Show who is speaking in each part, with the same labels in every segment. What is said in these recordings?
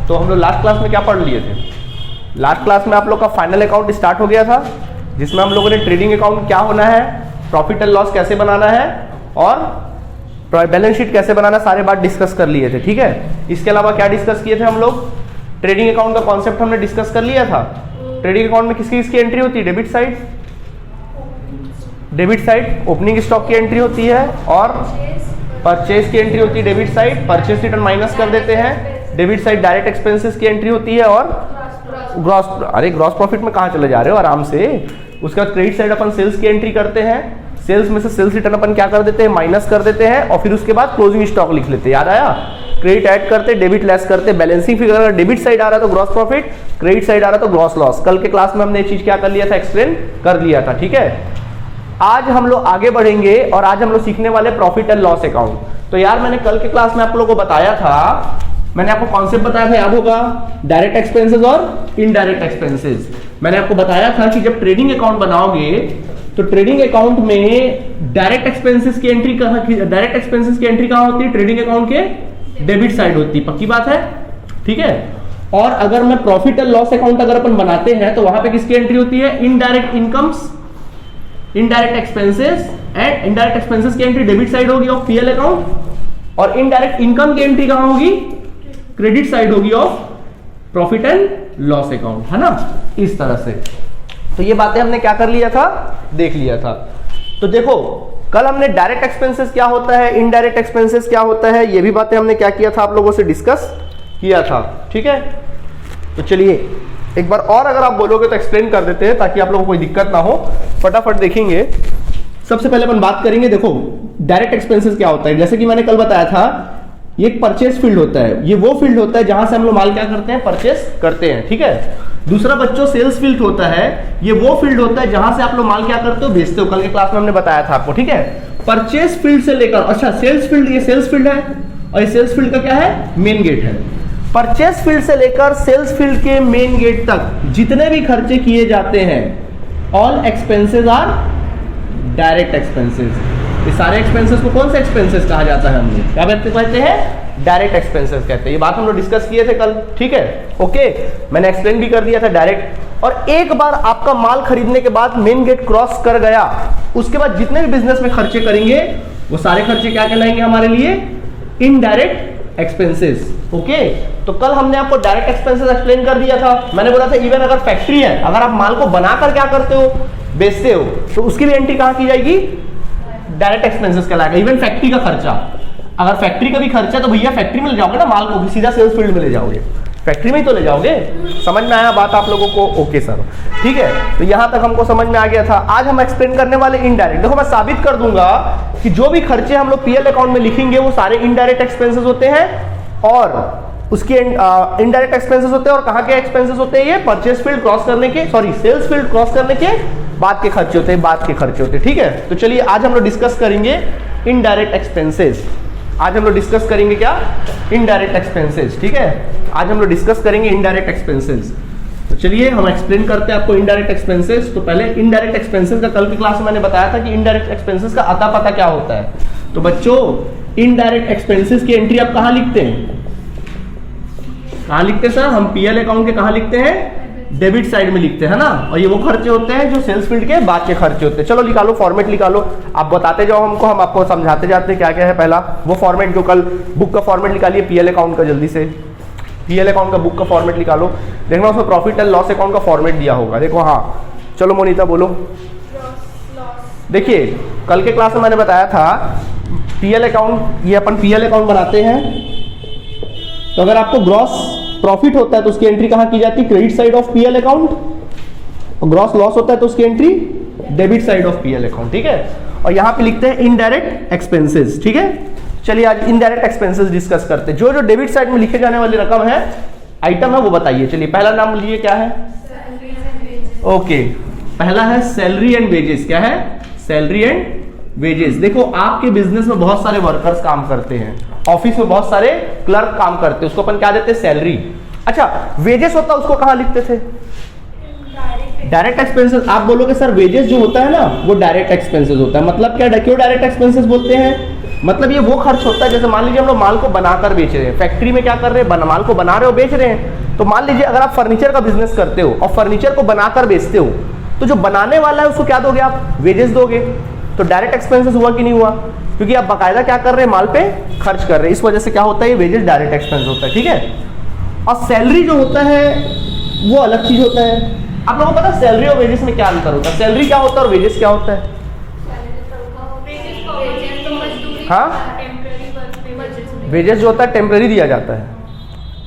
Speaker 1: तो हम लोग लास्ट क्लास में क्या पढ़ लिए थे? लास्ट क्लास में आप लोग का फाइनल अकाउंट स्टार्ट हो गया था, जिसमें हम लोगों ने ट्रेडिंग अकाउंट क्या होना है, प्रॉफिट एंड लॉस कैसे बनाना है और बैलेंस शीट कैसे बनाना, सारे बात डिस्कस कर लिए थे। ठीक है, इसके अलावा क्या डिस्कस किए थे हम लोग? ट्रेडिंग अकाउंट का कॉन्सेप्ट हमने डिस्कस कर लिया था। ट्रेडिंग अकाउंट में किसकी किसकी एंट्री होती है? डेबिट साइड ओपनिंग स्टॉक की एंट्री होती है और परचेज की एंट्री होती है debit side, purchase return minus कर देते हैं, डेबिट साइड डायरेक्ट एक्सपेंसेस की एंट्री होती है और ग्रॉस प्रॉफिट में कहाँ चले जा रहे हो आराम से। उसके बाद क्रेडिट साइड अपन सेल्स की एंट्री करते हैं, सेल्स में से सेल्स रिटर्न अपन क्या कर देते हैं? माइनस कर देते हैं और फिर उसके बाद क्लोजिंग स्टॉक लिख लेते हैं। याद आया? क्रेडिट ऐड करते, डेबिट लेस करते, बैलेंसिंग फिगर अगर डेबिट साइड आ रहा तो ग्रॉस प्रॉफिट, क्रेडिट साइड आ रहा तो ग्रॉस लॉस। कल के क्लास में हमने ये चीज क्या कर लिया था? एक्सप्लेन कर लिया था। ठीक है, आज हम लोग आगे बढ़ेंगे और आज हम लोग सीखने वाले प्रॉफिट एंड लॉस अकाउंट। तो यार मैंने कल के क्लास में आप लोगों को बताया था, मैंने आपको कॉन्सेप्ट बताया था, याद होगा, डायरेक्ट एक्सपेंसेस और इनडायरेक्ट एक्सपेंसेस। मैंने आपको बताया था कि जब ट्रेडिंग अकाउंट बनाओगे तो ट्रेडिंग अकाउंट में डायरेक्ट एक्सपेंसेस की एंट्री कहाँ होती है? ट्रेडिंग अकाउंट के डेबिट साइड होती है। पक्की बात है? ठीक है। और अगर मैं प्रॉफिट एंड लॉस अकाउंट अगर अपन बनाते हैं तो वहां पे किसकी एंट्री होती है? Indirect incomes, indirect expenses and indirect expenses की एंट्री डेबिट साइड होगी ऑफ पीएल अकाउंट और इनडायरेक्ट इनकम की एंट्री कहां होगी? क्रेडिट साइड होगी of profit and loss account, है ना? इस तरह से। तो ये बातें हमने क्या कर लिया था? देख लिया था। तो देखो कल हमने डायरेक्ट एक्सपेंसेस क्या होता है, इनडायरेक्ट एक्सपेंसेस क्या होता है, ये भी बातें हमने क्या किया था? आप लोगों से डिस्कस किया था। ठीक है, तो चलिए एक बार और अगर आप बोलोगे तो एक्सप्लेन कर देते हैं ताकि आप लोगों को कोई दिक्कत ना हो। फटाफट देखेंगे। सबसे पहले अपन बात करेंगे, देखो डायरेक्ट एक्सपेंसेस क्या होता है। जैसे कि मैंने कल बताया था, ये एक परचेस फील्ड होता है, ये वो फील्ड होता है जहां से हम लोग माल क्या करते हैं? परचेस करते हैं। ठीक है। दूसरा बच्चों सेल्स फील्ड होता है, ये वो फील्ड होता है जहां से आप लोग माल क्या करते हो? बेचते हो। कल के क्लास में हमने बताया था आपको। ठीक है, परचेस फील्ड से लेकर, अच्छा सेल्स फील्ड, ये सेल्स फील्ड है और ये सेल्स फील्ड का क्या है? मेन गेट है। परचेस फील्ड से लेकर सेल्स फील्ड के मेन गेट तक जितने भी खर्चे किए जाते हैं, all expenses are direct expenses. ये सारे एक्सपेंसेस को कौन से एक्सपेंसेस कहा जाता है? हमने क्या कहते हैं? डायरेक्ट एक्सपेंसेस कहते हैं। ये बात हम लोग डिस्कस किए थे कल। ठीक है, ओके, मैंने एक्सप्लेन भी कर दिया था डायरेक्ट। और एक बार आपका माल खरीदने के बाद मेन गेट क्रॉस कर गया, उसके बाद जितने भी बिजनेस में खर्चे करेंगे वो सारे खर्चे क्या कहलाएंगे हमारे लिए? Indirect expenses. ओके, तो कल हमने आपको डायरेक्ट एक्सपेंसेस एक्सप्लेन कर दिया था। मैंने बोला था इवन अगर फैक्ट्री है, अगर आप माल को बनाकर क्या करते हो? बेचते हो, तो उसकी भी एंट्री कहां की जाएगी? डायरेक्ट एक्सपेंसेस कहलाएगा। इवन फैक्ट्री का खर्चा, अगर फैक्ट्री का भी खर्चा तो भैया फैक्ट्री में ले जाओगे ना माल को, सीधा सेल्स फील्ड में ले जाओगे, फैक्ट्री में ही तो ले जाओगे। समझ में आया बात आप लोगों को? ओके सर, ठीक है। तो यहां तक हमको समझ में आ गया था। आज हम एक्सप्लेन करने वाले इनडायरेक्ट। देखो मैं साबित कर दूंगा कि जो भी खर्चे हम लोग पीएल अकाउंट में लिखेंगे वो सारे इनडायरेक्ट एक्सपेंसेस होते हैं और उसके इनडायरेक्ट एक्सपेंसेस होते हैं। और कहां के एक्सपेंसेस होते हैं? ये परचेस फील्ड क्रॉस करने के, सॉरी सेल्स फील्ड क्रॉस करने के बाद के खर्चे होते हैं, बाद के खर्चे होते हैं। ठीक है, तो चलिए आज हम लोग डिस्कस करेंगे इनडायरेक्ट एक्सपेंसेस। आज हम लोग डिस्कस करेंगे क्या? Indirect expenses. ठीक है, आज हम लोग डिस्कस करेंगे इनडायरेक्ट एक्सपेंसेस। तो चलिए हम एक्सप्लेन करते हैं आपको इनडायरेक्ट एक्सपेंसेस। तो पहले इनडायरेक्ट एक्सपेंसेस का कल की क्लास में मैंने बताया था कि इनडायरेक्ट एक्सपेंसेस का अता पता क्या होता है। तो बच्चों इनडायरेक्ट एक्सपेंसेस की एंट्री आप कहां लिखते हैं? कहां लिखते हैं सर? हम पीएल अकाउंट के कहां लिखते हैं? डेबिट साइड में लिखते हैं ना। और ये वो खर्चे होते हैं जो सेल्स फील्ड के बाद के खर्चे होते हैं। चलो निकालो, फॉर्मेट निकालो, आप बताते जाओ हमको, हम आपको समझाते जाते क्या क्या है। पहला वो फॉर्मेट जो कल बुक का फॉर्मेट निकालिए पीएल अकाउंट का, जल्दी से पीएल अकाउंट का बुक का फॉर्मेट निकालो। देखना उसमें प्रॉफिट एंड लॉस अकाउंट का फॉर्मेट दिया होगा। देखो, हाँ चलो मोनिता बोलो। देखिए कल के क्लास में मैंने बताया था पीएल अकाउंट, ये अपन पीएल अकाउंट बनाते हैं तो अगर आपको ग्रॉस प्रॉफिट होता है तो उसकी एंट्री कहां की जाती है? Credit side of PL account. और ग्रॉस लॉस होता है तो उसकी entry debit side of PL account. ठीक है, और यहां पे लिखते हैं इनडायरेक्ट एक्सपेंसेस। ठीक है, चलिए आज इनडायरेक्ट एक्सपेंसेस डिस्कस करते हैं। जो जो डेबिट साइड में लिखे जाने वाली रकम है, आइटम है, वो बताइए। चलिए पहला नाम लीजिए, क्या है? ओके, पहला है सैलरी एंड वेजेस। क्या है? Salary and wages. देखो आपके बिजनेस में बहुत सारे वर्कर्स काम करते हैं, ऑफिस में बहुत सारे क्लर्क काम करते हैं, उसको अपन क्या देते हैं? सैलरी। अच्छा, वेजेस होता है उसको कहां लिखते थे? Direct expenses. आप बोलोगे सर वेजेस जो होता है ना वो डायरेक्ट एक्सपेंसेस होता है, मतलब क्या? क्यों डायरेक्ट एक्सपेंसेस बोलते हैं? मतलब ये वो खर्च होता है, जैसे मान लीजिए हम लोग माल को बनाकर बेच रहे हैं, फैक्ट्री में क्या कर रहे हैं, माल को बना रहे हो, बेच रहे हैं। तो मान लीजिए अगर आप फर्नीचर का बिजनेस करते हो और फर्नीचर को बनाकर बेचते हो, तो जो बनाने वाला है उसको क्या दोगे आप, वेजेस दोगे। तो डायरेक्ट एक्सपेंसेस हुआ कि नहीं हुआ, क्योंकि आप बाकायदा क्या कर रहे हैं, माल पे खर्च कर रहे हैं, इस वजह से क्या होता है, ये वेजेस डायरेक्ट एक्सपेंस होता है, ठीक है। और सैलरी जो होता है वो अलग चीज होता है। आप लोगों को पता है सैलरी और वेजेस में क्या अंतर होता है, सैलरी क्या होता है और वेजेस क्या होता है? हाँ, वेजेस जो होता है टेम्परेरी दिया जाता है,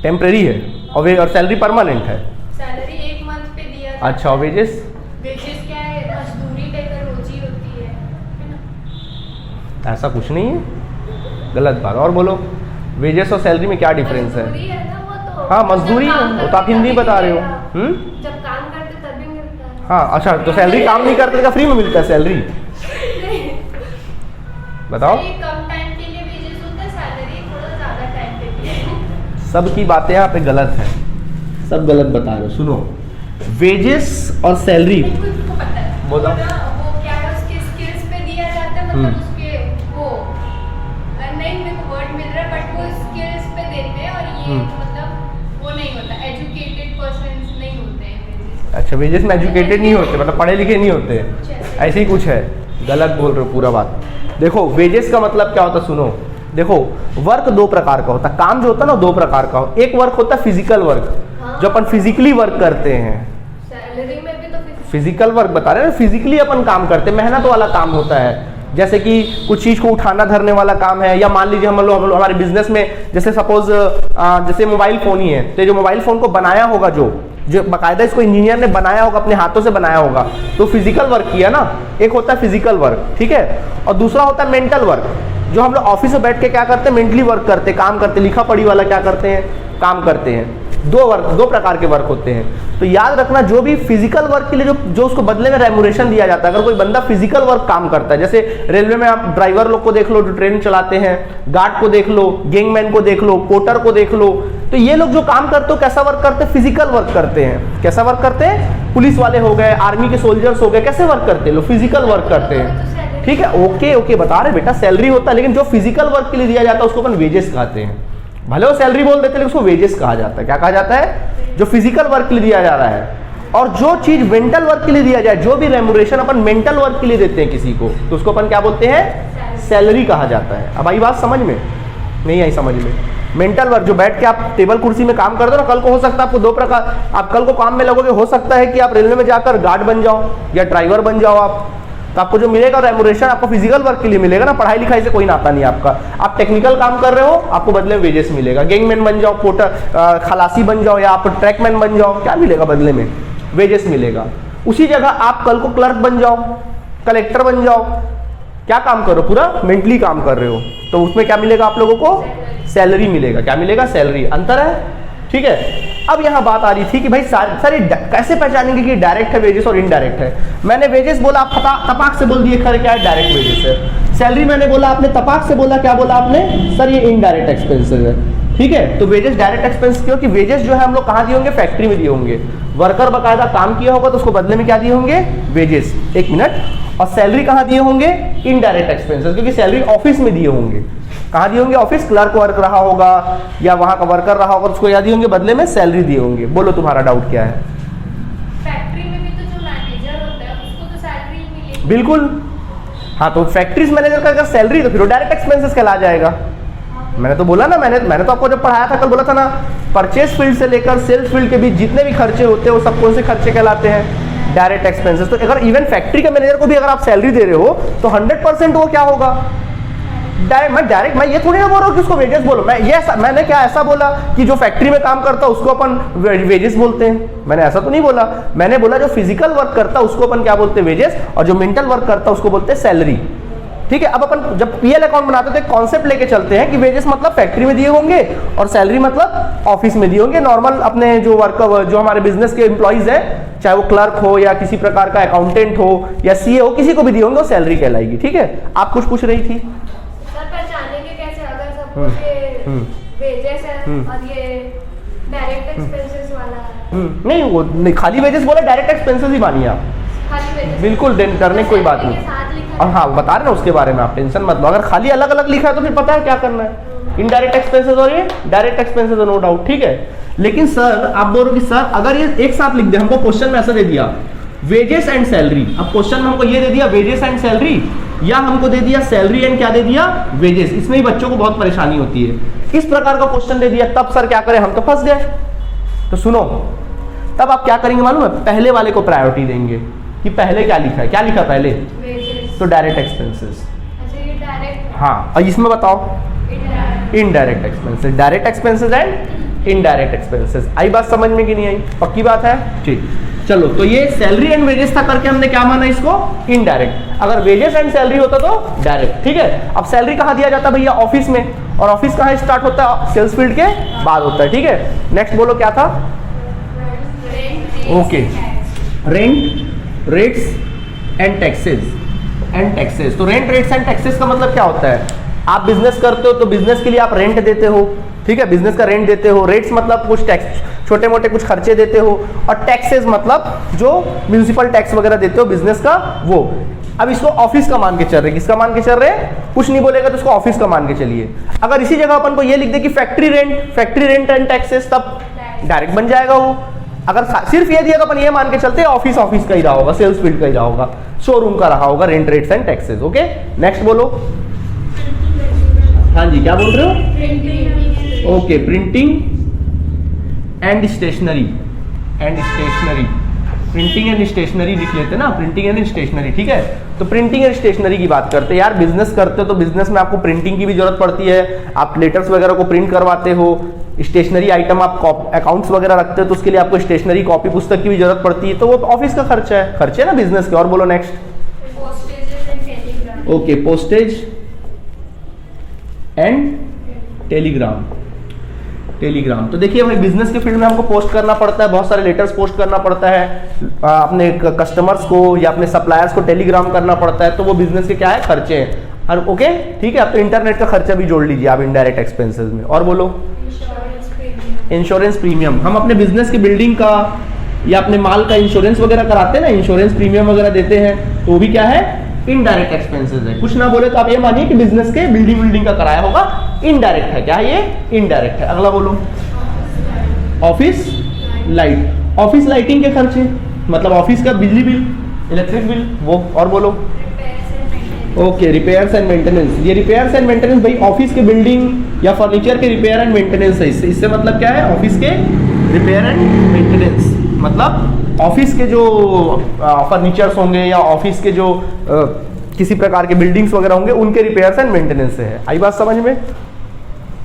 Speaker 1: टेम्परेरी है, और सैलरी परमानेंट है।
Speaker 2: सैलरी एक मंथ पे दिया जाता है।
Speaker 1: अच्छा, और वेजेस
Speaker 2: क्या है, मजदूरी देकर रोजी होती है ना?
Speaker 1: ऐसा कुछ नहीं है, गलत बात। और बोलो, वेजेस और सैलरी में क्या डिफरेंस है?
Speaker 2: मजदूरी है ना वो तो।
Speaker 1: हाँ मजदूरी है, वो तो आप हिंदी बता रहे हो।
Speaker 2: जब काम करते तभी मिलता है।
Speaker 1: हाँ अच्छा, तो सैलरी काम नहीं करते तो फ्री में मिलता है सैलरी? बताओ।
Speaker 2: कम टाइम के लिए वेजेस होता है, सैलरी थोड़ा ज्यादा टाइम पे भी है।
Speaker 1: सब की बातें यहाँ पे गलत है, सब गलत बता रहे हो। सुनो, वेजेस और सैलरी
Speaker 2: को पता है
Speaker 1: बोलो।
Speaker 2: वो क्या है, उसके स्किल्स पे दिया जाता है, मतलब उसके वो नहीं मेरे को वर्ड मिल रहा है, बट वो स्किल्स पे देते हैं, और ये मतलब वो नहीं होता, एजुकेटेड पर्सन्स नहीं होते हैं।
Speaker 1: अच्छा, वेजेस में एजुकेटेड नहीं होते, मतलब पढ़े लिखे नहीं होते, ऐसे ही कुछ है। गलत बोल रहे हो पूरा बात। देखो, वेजेस का मतलब क्या होता है, सुनो। देखो, वर्क दो प्रकार का होता है, काम जो होता है ना दो प्रकार का हो। एक वर्क होता है फिजिकल वर्क, जो अपन फिजिकली वर्क करते हैं।
Speaker 2: सैलरी में भी तो
Speaker 1: फिजिकल वर्क बता रहे हैं, फिजिकली अपन काम करते हैं, मेहनत वाला काम होता है। जैसे कि कुछ चीज को उठाना धरने वाला काम है, या मान लीजिए हम लोग हमारे बिजनेस में, जैसे सपोज जैसे मोबाइल फोन ही है, तो जो मोबाइल फोन को बनाया होगा, जो बाकायदा इसको इंजीनियर ने बनाया होगा, अपने हाथों से बनाया होगा, तो फिजिकल वर्क किया ना। एक होता है फिजिकल वर्क, ठीक है, और दूसरा होता है मेंटल वर्क, जो हम लोग ऑफिस में बैठ के क्या करते हैं, मेंटली वर्क करते हैं, काम करते हैं, लिखा पढ़ी वाला क्या करते हैं, काम करते हैं। दो प्रकार के वर्क होते हैं। तो याद रखना, जो भी फिजिकल वर्क के लिए जो उसको बदले में रेमुनेशन दिया जाता है, अगर कोई बंदा फिजिकल वर्क काम करता है, जैसे रेलवे में आप ड्राइवर लोग को देख लो जो ट्रेन चलाते हैं, गार्ड को देख लो, गैंगमैन को देख लो, पोर्टर को देख लो, तो ये लोग जो काम करते हो कैसा वर्क करते हैं, फिजिकल वर्क करते हैं। कैसा वर्क करते हैं? पुलिस वाले हो गए, आर्मी के सोल्जर्स हो गए, कैसे वर्क करते हैं लोग? फिजिकल वर्क करते हैं, ठीक है। ओके बता रहे बेटा, सैलरी होता है, लेकिन जो फिजिकल वर्क के लिए दिया जाता है उसको अपन वेजेस कहते हैं। भले वो सैलरी बोल देते हैं, लेकिन उसको वेजेस कहा जाता है। क्या कहा जाता है? जो फिजिकल वर्क के लिए दिया जा रहा है। और जो चीज मेंटल वर्क के लिए दिया जाए, जो भी रेमुनरेशन अपन मेंटल वर्क के लिए देते हैं किसी को, तो उसको अपन क्या बोलते हैं? सैलरी कहा जाता है। अब आई बात समझ में? नहीं आई समझ में? मेंटल वर्क, जो बैठ के आप टेबल कुर्सी में काम करते हो ना, कल को हो सकता है आपको दो प्रकार, आप कल को काम में लगोगे, हो सकता है कि आप रेलवे में जाकर गार्ड बन जाओ या ड्राइवर बन जाओ आप, तो आपको जो मिलेगा रेमुनरेशन आपको फिजिकल वर्क के लिए मिलेगा ना, पढ़ाई लिखाई से कोई नाता नहीं आपका। आप टेक्निकल काम कर रहे हो, आपको बदले में वेजेस मिलेगा। गैंगमैन बन जाओ, पोर्टर खलासी बन जाओ, या आप ट्रैकमैन बन जाओ, क्या मिलेगा बदले में? वेजेस मिलेगा। उसी जगह आप कल को क्लर्क बन जाओ, कलेक्टर बन जाओ, क्या काम करो, पूरा मेंटली काम कर रहे हो, तो उसमें क्या मिलेगा आप लोगों को? सैलरी मिलेगा। क्या मिलेगा? सैलरी। अंतर है, ठीक है। अब यहाँ बात आ रही थी कि भाई सर ये कैसे पहचानेंगे कि डायरेक्ट है वेजेस और इनडायरेक्ट है? मैंने वेजेस बोला, आप तपाक से बोल दिए खैर क्या है, डायरेक्ट वेजेस है। सैलरी मैंने बोला, आपने तपाक से बोला, क्या बोला आपने? सर ये इनडायरेक्ट एक्सपेंसेस है, ठीक है। तो वेजेस डायरेक्ट एक्सपेंस, क्योंकि वेजेस जो है हम लोग कहाँ दिए होंगे? फैक्ट्री में दिए होंगे। वर्कर बकायदा काम किया होगा तो उसको बदले में क्या दिए होंगे? वेजेस। एक मिनट। और सैलरी कहाँ दिए होंगे? इनडायरेक्ट एक्सपेंसेस, क्योंकि सैलरी ऑफिस में दिए होंगे। कहाँ दिए होंगे? ऑफिस, क्लर्क वर्क रहा होगा या वहां का वर्कर रहा होगा, उसको क्या दिए होंगे? बदले में सैलरी दिए होंगे। बोलो तुम्हारा डाउट क्या है?
Speaker 2: फैक्ट्री में भी तो जो मैनेजर होता है उसको तो सैलरी मिलेगी।
Speaker 1: बिल्कुल, हाँ। तो फैक्ट्रीज मैनेजर का अगर सैलरी, तो फिर वो डायरेक्ट एक्सपेंसेस कहला जाएगा। मैंने तो बोला ना, मैंने तो आपको जब पढ़ाया था कल बोला था ना, परचेस फील्ड से लेकर सेल्स फील्ड के बीच जितने भी खर्चे होते हैं वो सब कौन से खर्चे कहलाते हैं? Direct expenses. तो अगर इवन फैक्ट्री के मैनेजर को भी अगर आप सैलरी दे रहे हो तो 100% वो क्या होगा? डायरेक्ट। मैं ये थोड़ी ना बोल रहा हूँ कि उसको वेजेस बोलो। मैंने क्या ऐसा बोला कि जो फैक्ट्री में काम करता है उसको अपन वेजेस बोलते हैं? मैंने ऐसा तो नहीं बोला। मैंने बोला जो फिजिकल वर्क करता है उसको अपन क्या बोलते हैं? वेजेस। और जो मेंटल वर्क करता है उसको बोलते हैं सैलरी, ठीक है। अब अपन जब पीएल अकाउंट बनाते हैं तो एक कॉन्सेप्ट लेके चलते हैं कि वेजेस मतलब फैक्ट्री में दिए होंगे और सैलरी मतलब ऑफिस में दिए होंगे। नॉर्मल अपने जो वर्कर, जो हमारे बिजनेस के एम्प्लॉइज हैं, चाहे वो क्लर्क हो या किसी प्रकार का अकाउंटेंट हो या सीए हो, किसी को भी दिए होंगे वो सैलरी कहलाएगी, ठीक है। आप कुछ पूछ रही थी?
Speaker 2: वेजेस है और ये डायरेक्ट एक्सपेंसेस वाला है।
Speaker 1: नहीं, वो नहीं, खाली वेजेस बोला, डायरेक्ट एक्सपेंसेस ही मानिए आप।
Speaker 2: खाली वेजेस,
Speaker 1: बिल्कुल, डरने की कोई बात नहीं।
Speaker 2: साथ लिखा
Speaker 1: और हाँ बता रहे ना उसके बारे में, आप टेंशन मत लो। अगर खाली अलग अलग लिखा है तो फिर पता है क्या करना है, इनडायरेक्ट एक्सपेंसेस और ये डायरेक्ट एक्सपेंसेस, नो डाउट, ठीक है। लेकिन सर आप बोलो कि सर अगर ये एक साथ लिख दे, हमको क्वेश्चन में ऐसा दे दिया वेजेस एंड सैलरी, अब क्वेश्चन में हमको ये दे दिया वेजेस एंड सैलरी, या हमको दे दिया सैलरी एंड क्या दे दिया वेजेस, इसमें ही बच्चों को बहुत परेशानी होती है। इस प्रकार का क्वेश्चन दे दिया, तब सर क्या करें, हम तो फंस गए। तो सुनो, तब आप क्या करेंगे मालूम है, पहले वाले को प्रायोरिटी देंगे कि पहले क्या लिखा है, क्या लिखा पहले, तो डायरेक्ट एक्सपेंसेस। हाँ, और इसमें बताओ indirect expenses, direct expenses and indirect expenses. आई बात समझ में कि नहीं आई, पक्की बात है, ठीक। चलो, तो ये सैलरी एंड वेजेस था करके हमने क्या माना इसको, इनडायरेक्ट। अगर वेजेस एंड सैलरी होता तो डायरेक्ट, ठीक है। अब सैलरी कहाँ दिया जाता है भैया, ऑफिस में, और ऑफिस कहाँ स्टार्ट होता है, सेल्स फील्ड के बाद होता है, ठीक है। नेक्स्ट बोलो क्या था, okay, rent, rates and taxes. तो रेंट, रेट्स एंड टैक्सेस का मतलब क्या होता है, आप बिजनेस करते हो तो बिजनेस के लिए आप रेंट देते हो, ठीक है, बिजनेस का रेंट देते हो। रेट्स मतलब कुछ टैक्स, छोटे मोटे कुछ खर्चे देते हो, और टैक्सेस मतलब जो म्यूनिसिपल टैक्स वगैरह देते हो बिजनेस का, वो। अब इसको ऑफिस का मान के चल रहे, किसका मान के चल रहे, कुछ नहीं बोलेगा तो इसको ऑफिस का मान के चलिए। अगर इसी जगह अपन को ये लिख दे कि फैक्ट्री रेंट एंड टैक्सेस, तब डायरेक्ट बन जाएगा वो। अगर सिर्फ ये दिया तो अपन ये मान के चलते ऑफिस का ही रहा होगा, सेल्स फील्ड का ही रहा होगा, शोरूम का रहा होगा, rent, rates and taxes, okay. Next बोलो, हाँ जी, क्या बोल रहे हो, okay, printing and stationery, printing and stationery लिख लेते हैं ना, प्रिंटिंग एंड स्टेशनरी, ठीक है। तो प्रिंटिंग एंड स्टेशनरी की बात करते हैं यार, बिजनेस करते हो तो बिजनेस में आपको प्रिंटिंग की भी जरूरत पड़ती है, आप लेटर्स वगैरह को प्रिंट करवाते हो, स्टेशनरी आइटम आप अकाउंट्स वगैरह रखते हो तो उसके लिए आपको स्टेशनरी कॉपी पुस्तक की भी जरूरत पड़ती है, तो वो ऑफिस का खर्चा है, खर्चे ना बिजनेस के। और बोलो next, okay, postage and Telegram. तो देखिए भाई, बिजनेस के फील्ड में हमको पोस्ट करना पड़ता है, बहुत सारे लेटर्स पोस्ट करना पड़ता है, अपने कस्टमर्स को या अपने सप्लायर्स को टेलीग्राम करना पड़ता है, तो वो बिजनेस के क्या है, खर्चे हैं। और ओके, ठीक है, अब तो इंटरनेट का खर्चा भी जोड़ लीजिए आप इनडायरेक्ट एक्सपेंसेस में। और बोलो, इंश्योरेंस प्रीमियम, हम अपने बिजनेस की बिल्डिंग का या अपने माल का इंश्योरेंस वगैरह कराते हैं ना, इंश्योरेंस प्रीमियम वगैरह देते हैं, तो वो भी क्या है, इनडायरेक्ट एक्सपेंसेस है। कुछ ना बोले तो आप ये मानिए कि बिजनेस के बिल्डिंग का कराया होगा, इनडायरेक्ट है, क्या है ये, इनडायरेक्ट है। अगला बोलो, ऑफिस लाइटिंग के खर्चे, मतलब ऑफिस का बिजली बिल, इलेक्ट्रिक बिल, वो। और बोलो, ओके, रिपेयर्स एंड मेंटेनेंस। ये रिपेयर्स एंड मेंटेनेंस भाई ऑफिस के बिल्डिंग या फर्नीचर के रिपेयर एंड मेंटेनेंस है। इससे मतलब क्या है, ऑफिस के रिपेयर एंड मेंटेनेंस, मतलब ऑफिस के जो फर्नीचर्स होंगे या ऑफिस के जो किसी प्रकार के बिल्डिंग्स वगैरह होंगे, उनके रिपेयर्स एंड मेंटेनेंस से है। आई बात समझ में।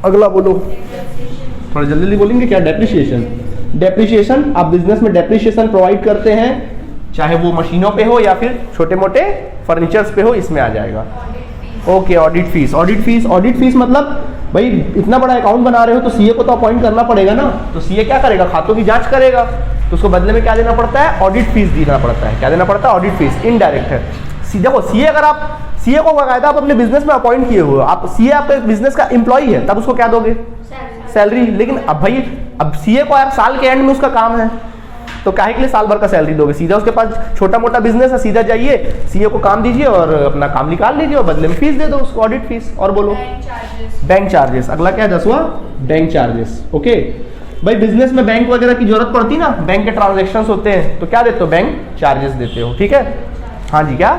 Speaker 1: अगला बोलो, थोड़ा जल्दी बोलेंगे क्या, डेप्रिसिएशन। आप बिजनेस में डेप्रिसिएशन प्रोवाइड करते हैं, चाहे वो मशीनों पे हो या फिर छोटे मोटे फर्नीचर्स पे हो, इसमें आ जाएगा। ओके, ऑडिट फीस मतलब भाई इतना बड़ा अकाउंट बना रहे हो तो सीए को तो अपॉइंट करना पड़ेगा ना, तो सीए क्या करेगा, खातों की जांच करेगा, तो उसको बदले में क्या देना पड़ता है, ऑडिट फीस देना पड़ता है। क्या देना पड़ता है, ऑडिट फीस, इनडायरेक्ट है। देखो, सीए अगर आप सीए को बाकायदा आप अपने बिजनेस में अपॉइंट किए हो, आप सीए आपके बिजनेस का एम्प्लॉई है, तब उसको क्या दोगे, सैलरी। लेकिन अब भाई, अब सीए को यार साल के एंड में उसका काम है, तो काहे के लिए साल भर का सैलरी दोगे, सीधा उसके पास छोटा मोटा बिजनेस है, सीधा जाइए सीए को काम दीजिए और अपना काम निकाल लीजिए और बदले में फीस दे दो उसको, ऑडिट फीस। और बोलो, बैंक चार्जेस। अगला क्या है, 10वां, बैंक चार्जेस। ओके भाई, बिजनेस में बैंक वगैरह की जरूरत पड़ती ना, बैंक के ट्रांजेक्शन्स होते हैं, तो क्या देते हो, बैंक चार्जेस देते हो, ठीक है। हाँ जी, क्या,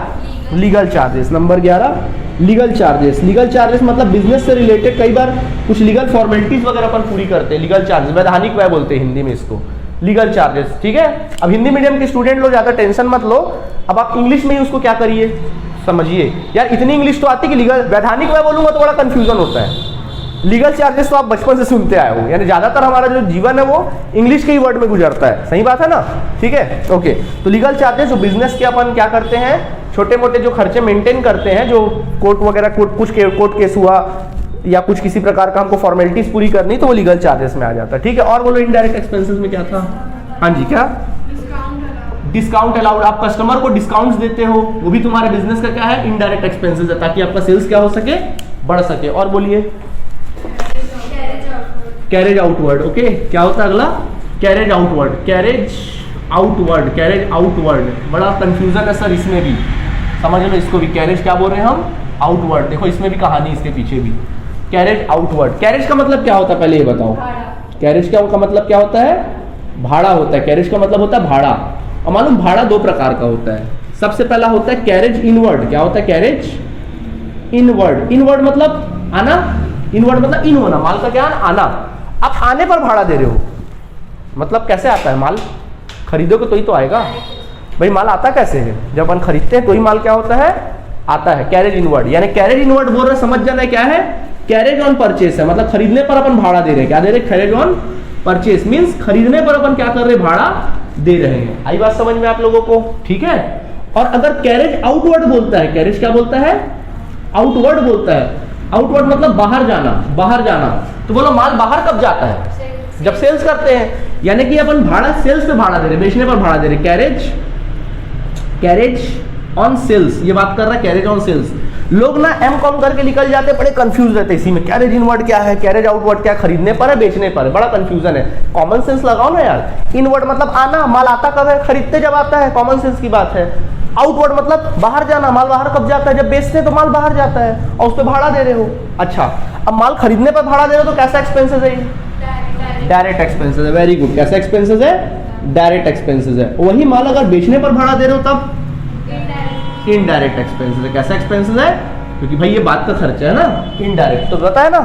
Speaker 1: legal charges. Number 11, legal charges मतलब बिजनेस से रिलेटेड कई बार कुछ लीगल फॉर्मेलिटीज वगैरह अपन पूरी करते हैं, लीगल चार्जेस, वैधानिक व्यय बोलते हैं हिंदी में इसको, लीगल चार्जेस, ठीक है। अब हिंदी मीडियम के स्टूडेंट लोग ज्यादा टेंशन मत लो, अब आप इंग्लिश में ही उसको क्या करिए, समझिए यार, इतनी इंग्लिश तो आती कि लीगल वैधानिक व्यय बोलूंगा तो बड़ा कंफ्यूजन होता है। लीगल चार्जेस तो आप बचपन से सुनते आए हो, यानी ज्यादातर हमारा जो जीवन है वो इंग्लिश के ही वर्ड में गुजरता है, सही बात है ना, ठीक है। ओके, तो लीगल चार्जेस जो बिजनेस के अपन क्या करते हैं, छोटे मोटे जो खर्चे मेंटेन करते हैं, जो कोर्ट वगैरह कुछ कोर्ट केस हुआ या कुछ किसी प्रकार का हमको फॉर्मेलिटीज पूरी करनी, तो वो लीगल चार्जेस में आ जाता है, ठीक है। और बोलो, इनडायरेक्ट एक्सपेंसेस में क्या था, हाँ जी, क्या, डिस्काउंट अलाउड। आप कस्टमर को डिस्काउंट्स देते हो, वो भी तुम्हारे बिजनेस का क्या है, इनडायरेक्ट एक्सपेंसेस है, ताकि आपका सेल्स क्या हो सके, बढ़ सके। और बोलिए, कैरेज आउटवर्ड। ओके, क्या होता है अगला, कैरेज आउटवर्ड, बड़ा कंफ्यूजन है सर इसमें भी, समझ लो इसको भी, कैरेज क्या बोल रहे हैं हम, आउटवर्ड। देखो इसमें भी कहानी इसके पीछे भी, कैरेज आउटवर्ड। कैरेज का मतलब क्या होता है पहले ये बताओ, कैरेज का मतलब क्या होता है, भाड़ा होता है। कैरेज का मतलब होता है भाड़ा। और मालूम भाड़ा दो प्रकार का होता है। सबसे पहला होता है कैरेज इनवर्ड। क्या होता है कैरेज इनवर्ड? इनवर्ड मतलब आना, इनवर्ड मतलब इन होना, माल का क्या आना। आप आने पर भाड़ा दे रहे हो, मतलब कैसे आता है माल, खरीदोगे तो ही तो आएगा भाई। माल आता कैसे है, जब अपन खरीदते हैं तो ही माल क्या होता है, आता है। कैरेज इनवर्ड, यानी कैरेज इनवर्ड बोल रहे समझ जाना है क्या है, कैरेज ऑन परचेस है, मतलब खरीदने पर अपन भाड़ा दे रहे हैं। क्या दे रहे हैं, कैरेज ऑन परचेस मींस खरीदने पर अपन क्या कर रहे हैं, भाड़ा दे रहे हैं। आई बात समझ में आप लोगों को, ठीक है। और अगर कैरेज आउटवर्ड बोलता है, कैरेज क्या बोलता है, आउटवर्ड बोलता है। आउटवर्ड मतलब बाहर जाना, बाहर जाना। तो बोलो माल बाहर कब जाता है, जब सेल्स करते हैं, यानी कि अपन भाड़ा सेल्स पे भाड़ा दे रहे, बेचने पर भाड़ा दे रहे। कैरेज, कैरेज ऑन सेल्स, ये बात कर रहा है कैरेज ऑन सेल्स। लोग ना एम कॉम करके निकल जाते, बड़े कंफ्यूज रहते इसी में, कैरेज इनवर्ड क्या है, कैरेज आउटवर्ड क्या, खरीदने पर है बेचने पर है, बड़ा कंफ्यूजन है। कॉमन सेंस लगाओ ना यार। इनवर्ड मतलब आना, माल आता कब है, खरीदते जब आता है, कॉमन सेंस की बात है। आउटवर्ड मतलब बाहर जाना, माल बाहर कब जाता है, जब बेचते हैं तो माल बाहर जाता है और उस पर भाड़ा दे रहे हो। अच्छा, अब माल खरीदने पर भाड़ा दे रहे हो तो कैसा एक्सपेंसेस है, डायरेक्ट एक्सपेंसेस है। वेरी गुड, कैसा एक्सपेंसेस है, डायरेक्ट एक्सपेंसेस है। वही माल अगर बेचने पर भाड़ा दे रहे हो तब इनडायरेक्ट एक्सपेंसेस है। कैसा एक्सपेंसेस है, क्योंकि भाई ये बात का खर्चा है ना, इनडायरेक्ट। तो पता है ना,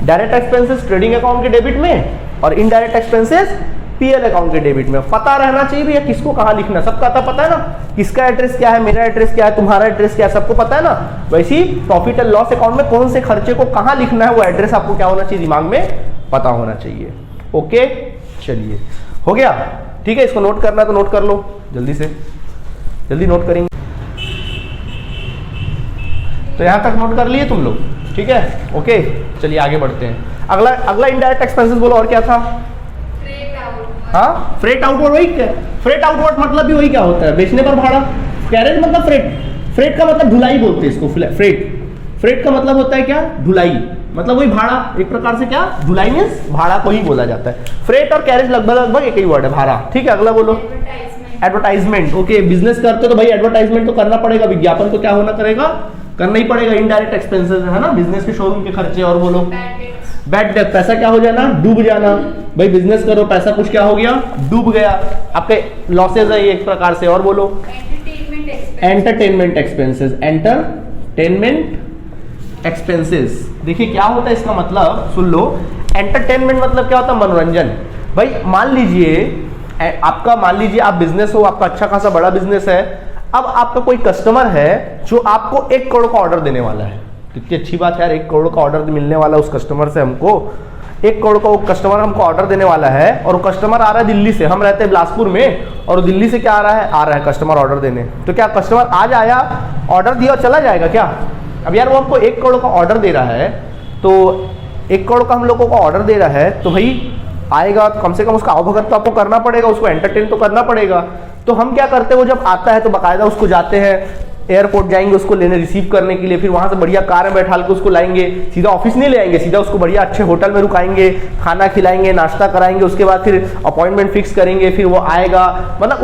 Speaker 1: डायरेक्ट एक्सपेंसेस ट्रेडिंग अकाउंट के डेबिट में और इनडायरेक्ट एक्सपेंसेस पीएल अकाउंट के डेबिट में। पता रहना चाहिए भैया किसको कहाँ लिखना, सबका पता है ना, किसका एड्रेस क्या है, मेरा एड्रेस क्या है, तुम्हारा एड्रेस क्या है, सबको पता है ना। वैसे ही प्रॉफिट एंड लॉस अकाउंट में कौन से खर्चे को कहाँ लिखना है, वो एड्रेस आपको क्या होना चाहिए, दिमाग में पता होना चाहिए। ओके, चलिए हो गया, ठीक है। इसको नोट करना है तो नोट कर लो, जल्दी से जल्दी नोट करेंगे। तो यहां तक नोट कर लिए तुम लोग, ठीक है। ओके, चलिए आगे बढ़ते हैं। अगला इनडायरेक्ट एक्सपेंसेस बोलो, और क्या था, हाँ फ्रेट आउटवर्ड। वही क्या, फ्रेट आउटवर्ड मतलब भी वही क्या होता है, बेचने पर भाड़ा। कैरेज मतलब फ्रेट, फ्रेट का मतलब ढुलाई बोलते हैं इसको, फ्रेट। फ्रेट का मतलब होता है क्या, ढुलाई, मतलब वही भाड़ा, एक प्रकार से क्या, ढुलाई मींस भाड़ा को ही बोला जाता है। फ्रेट और कैरेज लगभग एक ही वर्ड है, भाड़ा, ठीक है। अगला बोलो, एडवर्टाइजमेंट। ओके, बिजनेस करते हो तो भाई एडवर्टाइजमेंट तो करना पड़ेगा, विज्ञापन तो क्या होना करेगा, करना ही पड़ेगा। इनडायरेक्ट एक्सपेंसेस है ना, बिजनेस के शोरूम के खर्चे। और बोलो, बैड डेट, पैसा क्या हो जाना, डूब जाना। भाई बिजनेस करो, पैसा कुछ क्या हो गया, डूब गया, आपके लॉसेज है ये एक प्रकार से। और बोलो, एंटरटेनमेंट एक्सपेंसेस, एंटरटेनमेंट एक्सपेंसेस। देखिए क्या होता है इसका मतलब, सुन लो। एंटरटेनमेंट मतलब क्या होता है, मनोरंजन। भाई मान लीजिए आपका, मान लीजिए आप बिजनेस हो, आपका अच्छा खासा बड़ा बिजनेस है। अब आपका कोई कस्टमर है जो आपको 1 करोड़ का ऑर्डर देने वाला है। कितनी अच्छी बात है यार, 1 करोड़ का ऑर्डर मिलने वाला है उस कस्टमर से हमको। 1 करोड़ का वो कस्टमर हमको ऑर्डर देने वाला है, और वो कस्टमर आ रहा है दिल्ली से, हम रहते हैं बिलासपुर में, और दिल्ली से क्या आ रहा है कस्टमर ऑर्डर देने। तो क्या कस्टमर आज आया, ऑर्डर दिया और चला जाएगा क्या? अब यार वो हमको 1 करोड़ का ऑर्डर दे रहा है, तो 1 करोड़ का हम लोगों को ऑर्डर दे रहा है, तो भाई आएगा तो कम से कम उसका आवभगत तो आपको करना पड़ेगा, उसको एंटरटेन तो करना पड़ेगा। तो हम क्या करते हैं, वो जब आता है तो बाकायदा उसको जाते हैं, एयरपोर्ट जाएंगे उसको लेने, रिसीव करने के लिए, फिर वहां से बढ़िया कार में बैठा के उसको लाएंगे, सीधा ऑफिस नहीं ले आएंगे, सीधा उसको बढ़िया अच्छे होटल में रुकाएंगे, खाना खिलाएंगे, नाश्ता कराएंगे, उसके बाद फिर अपॉइंटमेंट फिक्स करेंगे, फिर वो आएगा। मतलब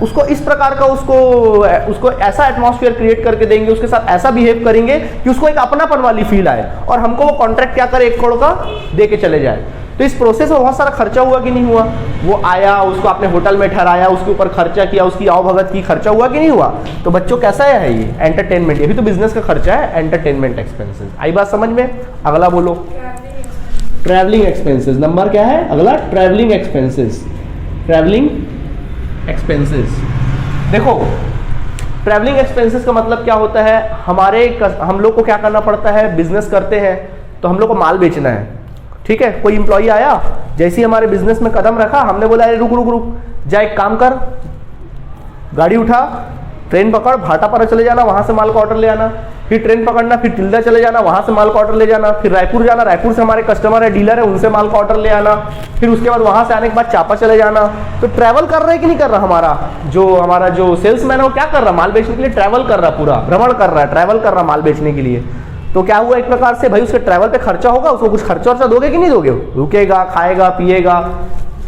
Speaker 1: उसको इस प्रकार का उसको ऐसा एटमॉस्फेयर क्रिएट करके देंगे, उसके साथ ऐसा बिहेव करेंगे कि उसको एक अपनापन वाली फील आए, और हमको वो कॉन्ट्रैक्ट क्या करे, 1 करोड़ का दे के चले जाए। तो इस प्रोसेस में बहुत सारा खर्चा हुआ कि नहीं हुआ? वो आया, उसको आपने होटल में ठहराया, उसके ऊपर खर्चा किया, उसकी आवभगत की, खर्चा हुआ कि नहीं हुआ? तो बच्चों कैसा है ये एंटरटेनमेंट, ये भी तो बिजनेस का खर्चा है, एंटरटेनमेंट एक्सपेंसेस। आई बात समझ में? अगला बोलो, ट्रैवलिंग एक्सपेंसेस। नंबर क्या है अगला? Travelling expenses. ट्रैवलिंग एक्सपेंसेस, देखो ट्रैवलिंग एक्सपेंसेस का मतलब क्या होता है, हम लोग को क्या करना पड़ता है, बिजनेस करते हैं तो हम लोग को माल बेचना है, ठीक है। कोई इंप्लॉई आया, जैसे ही हमारे बिजनेस में कदम रखा, हमने बोला अरे रुक रुक रुक, जा एक काम कर, गाड़ी उठा, ट्रेन पकड़, भाटापारा चले जाना, वहां से माल का ऑर्डर ले आना, फिर ट्रेन पकड़ना, फिर तिल्दा चले जाना, वहां से माल का ऑर्डर ले जाना, फिर रायपुर जाना, रायपुर से हमारे कस्टमर है, डीलर है, उनसे माल का ऑर्डर ले आना, फिर उसके बाद वहां से आने के बाद चापा चले जाना। तो ट्रैवल कर रहा है कि नहीं कर रहा? हमारा जो सेल्समैन है वो क्या कर रहा है, माल बेचने के लिए ट्रैवल कर रहा है, पूरा भ्रमण कर रहा है, ट्रैवल कर रहा है माल बेचने के लिए। तो क्या हुआ, एक प्रकार से भाई उसके ट्रैवल पे खर्चा होगा, उसको कुछ खर्चा वर्चा दोगे कि नहीं दोगे? रुकेगा, खाएगा, पिएगा,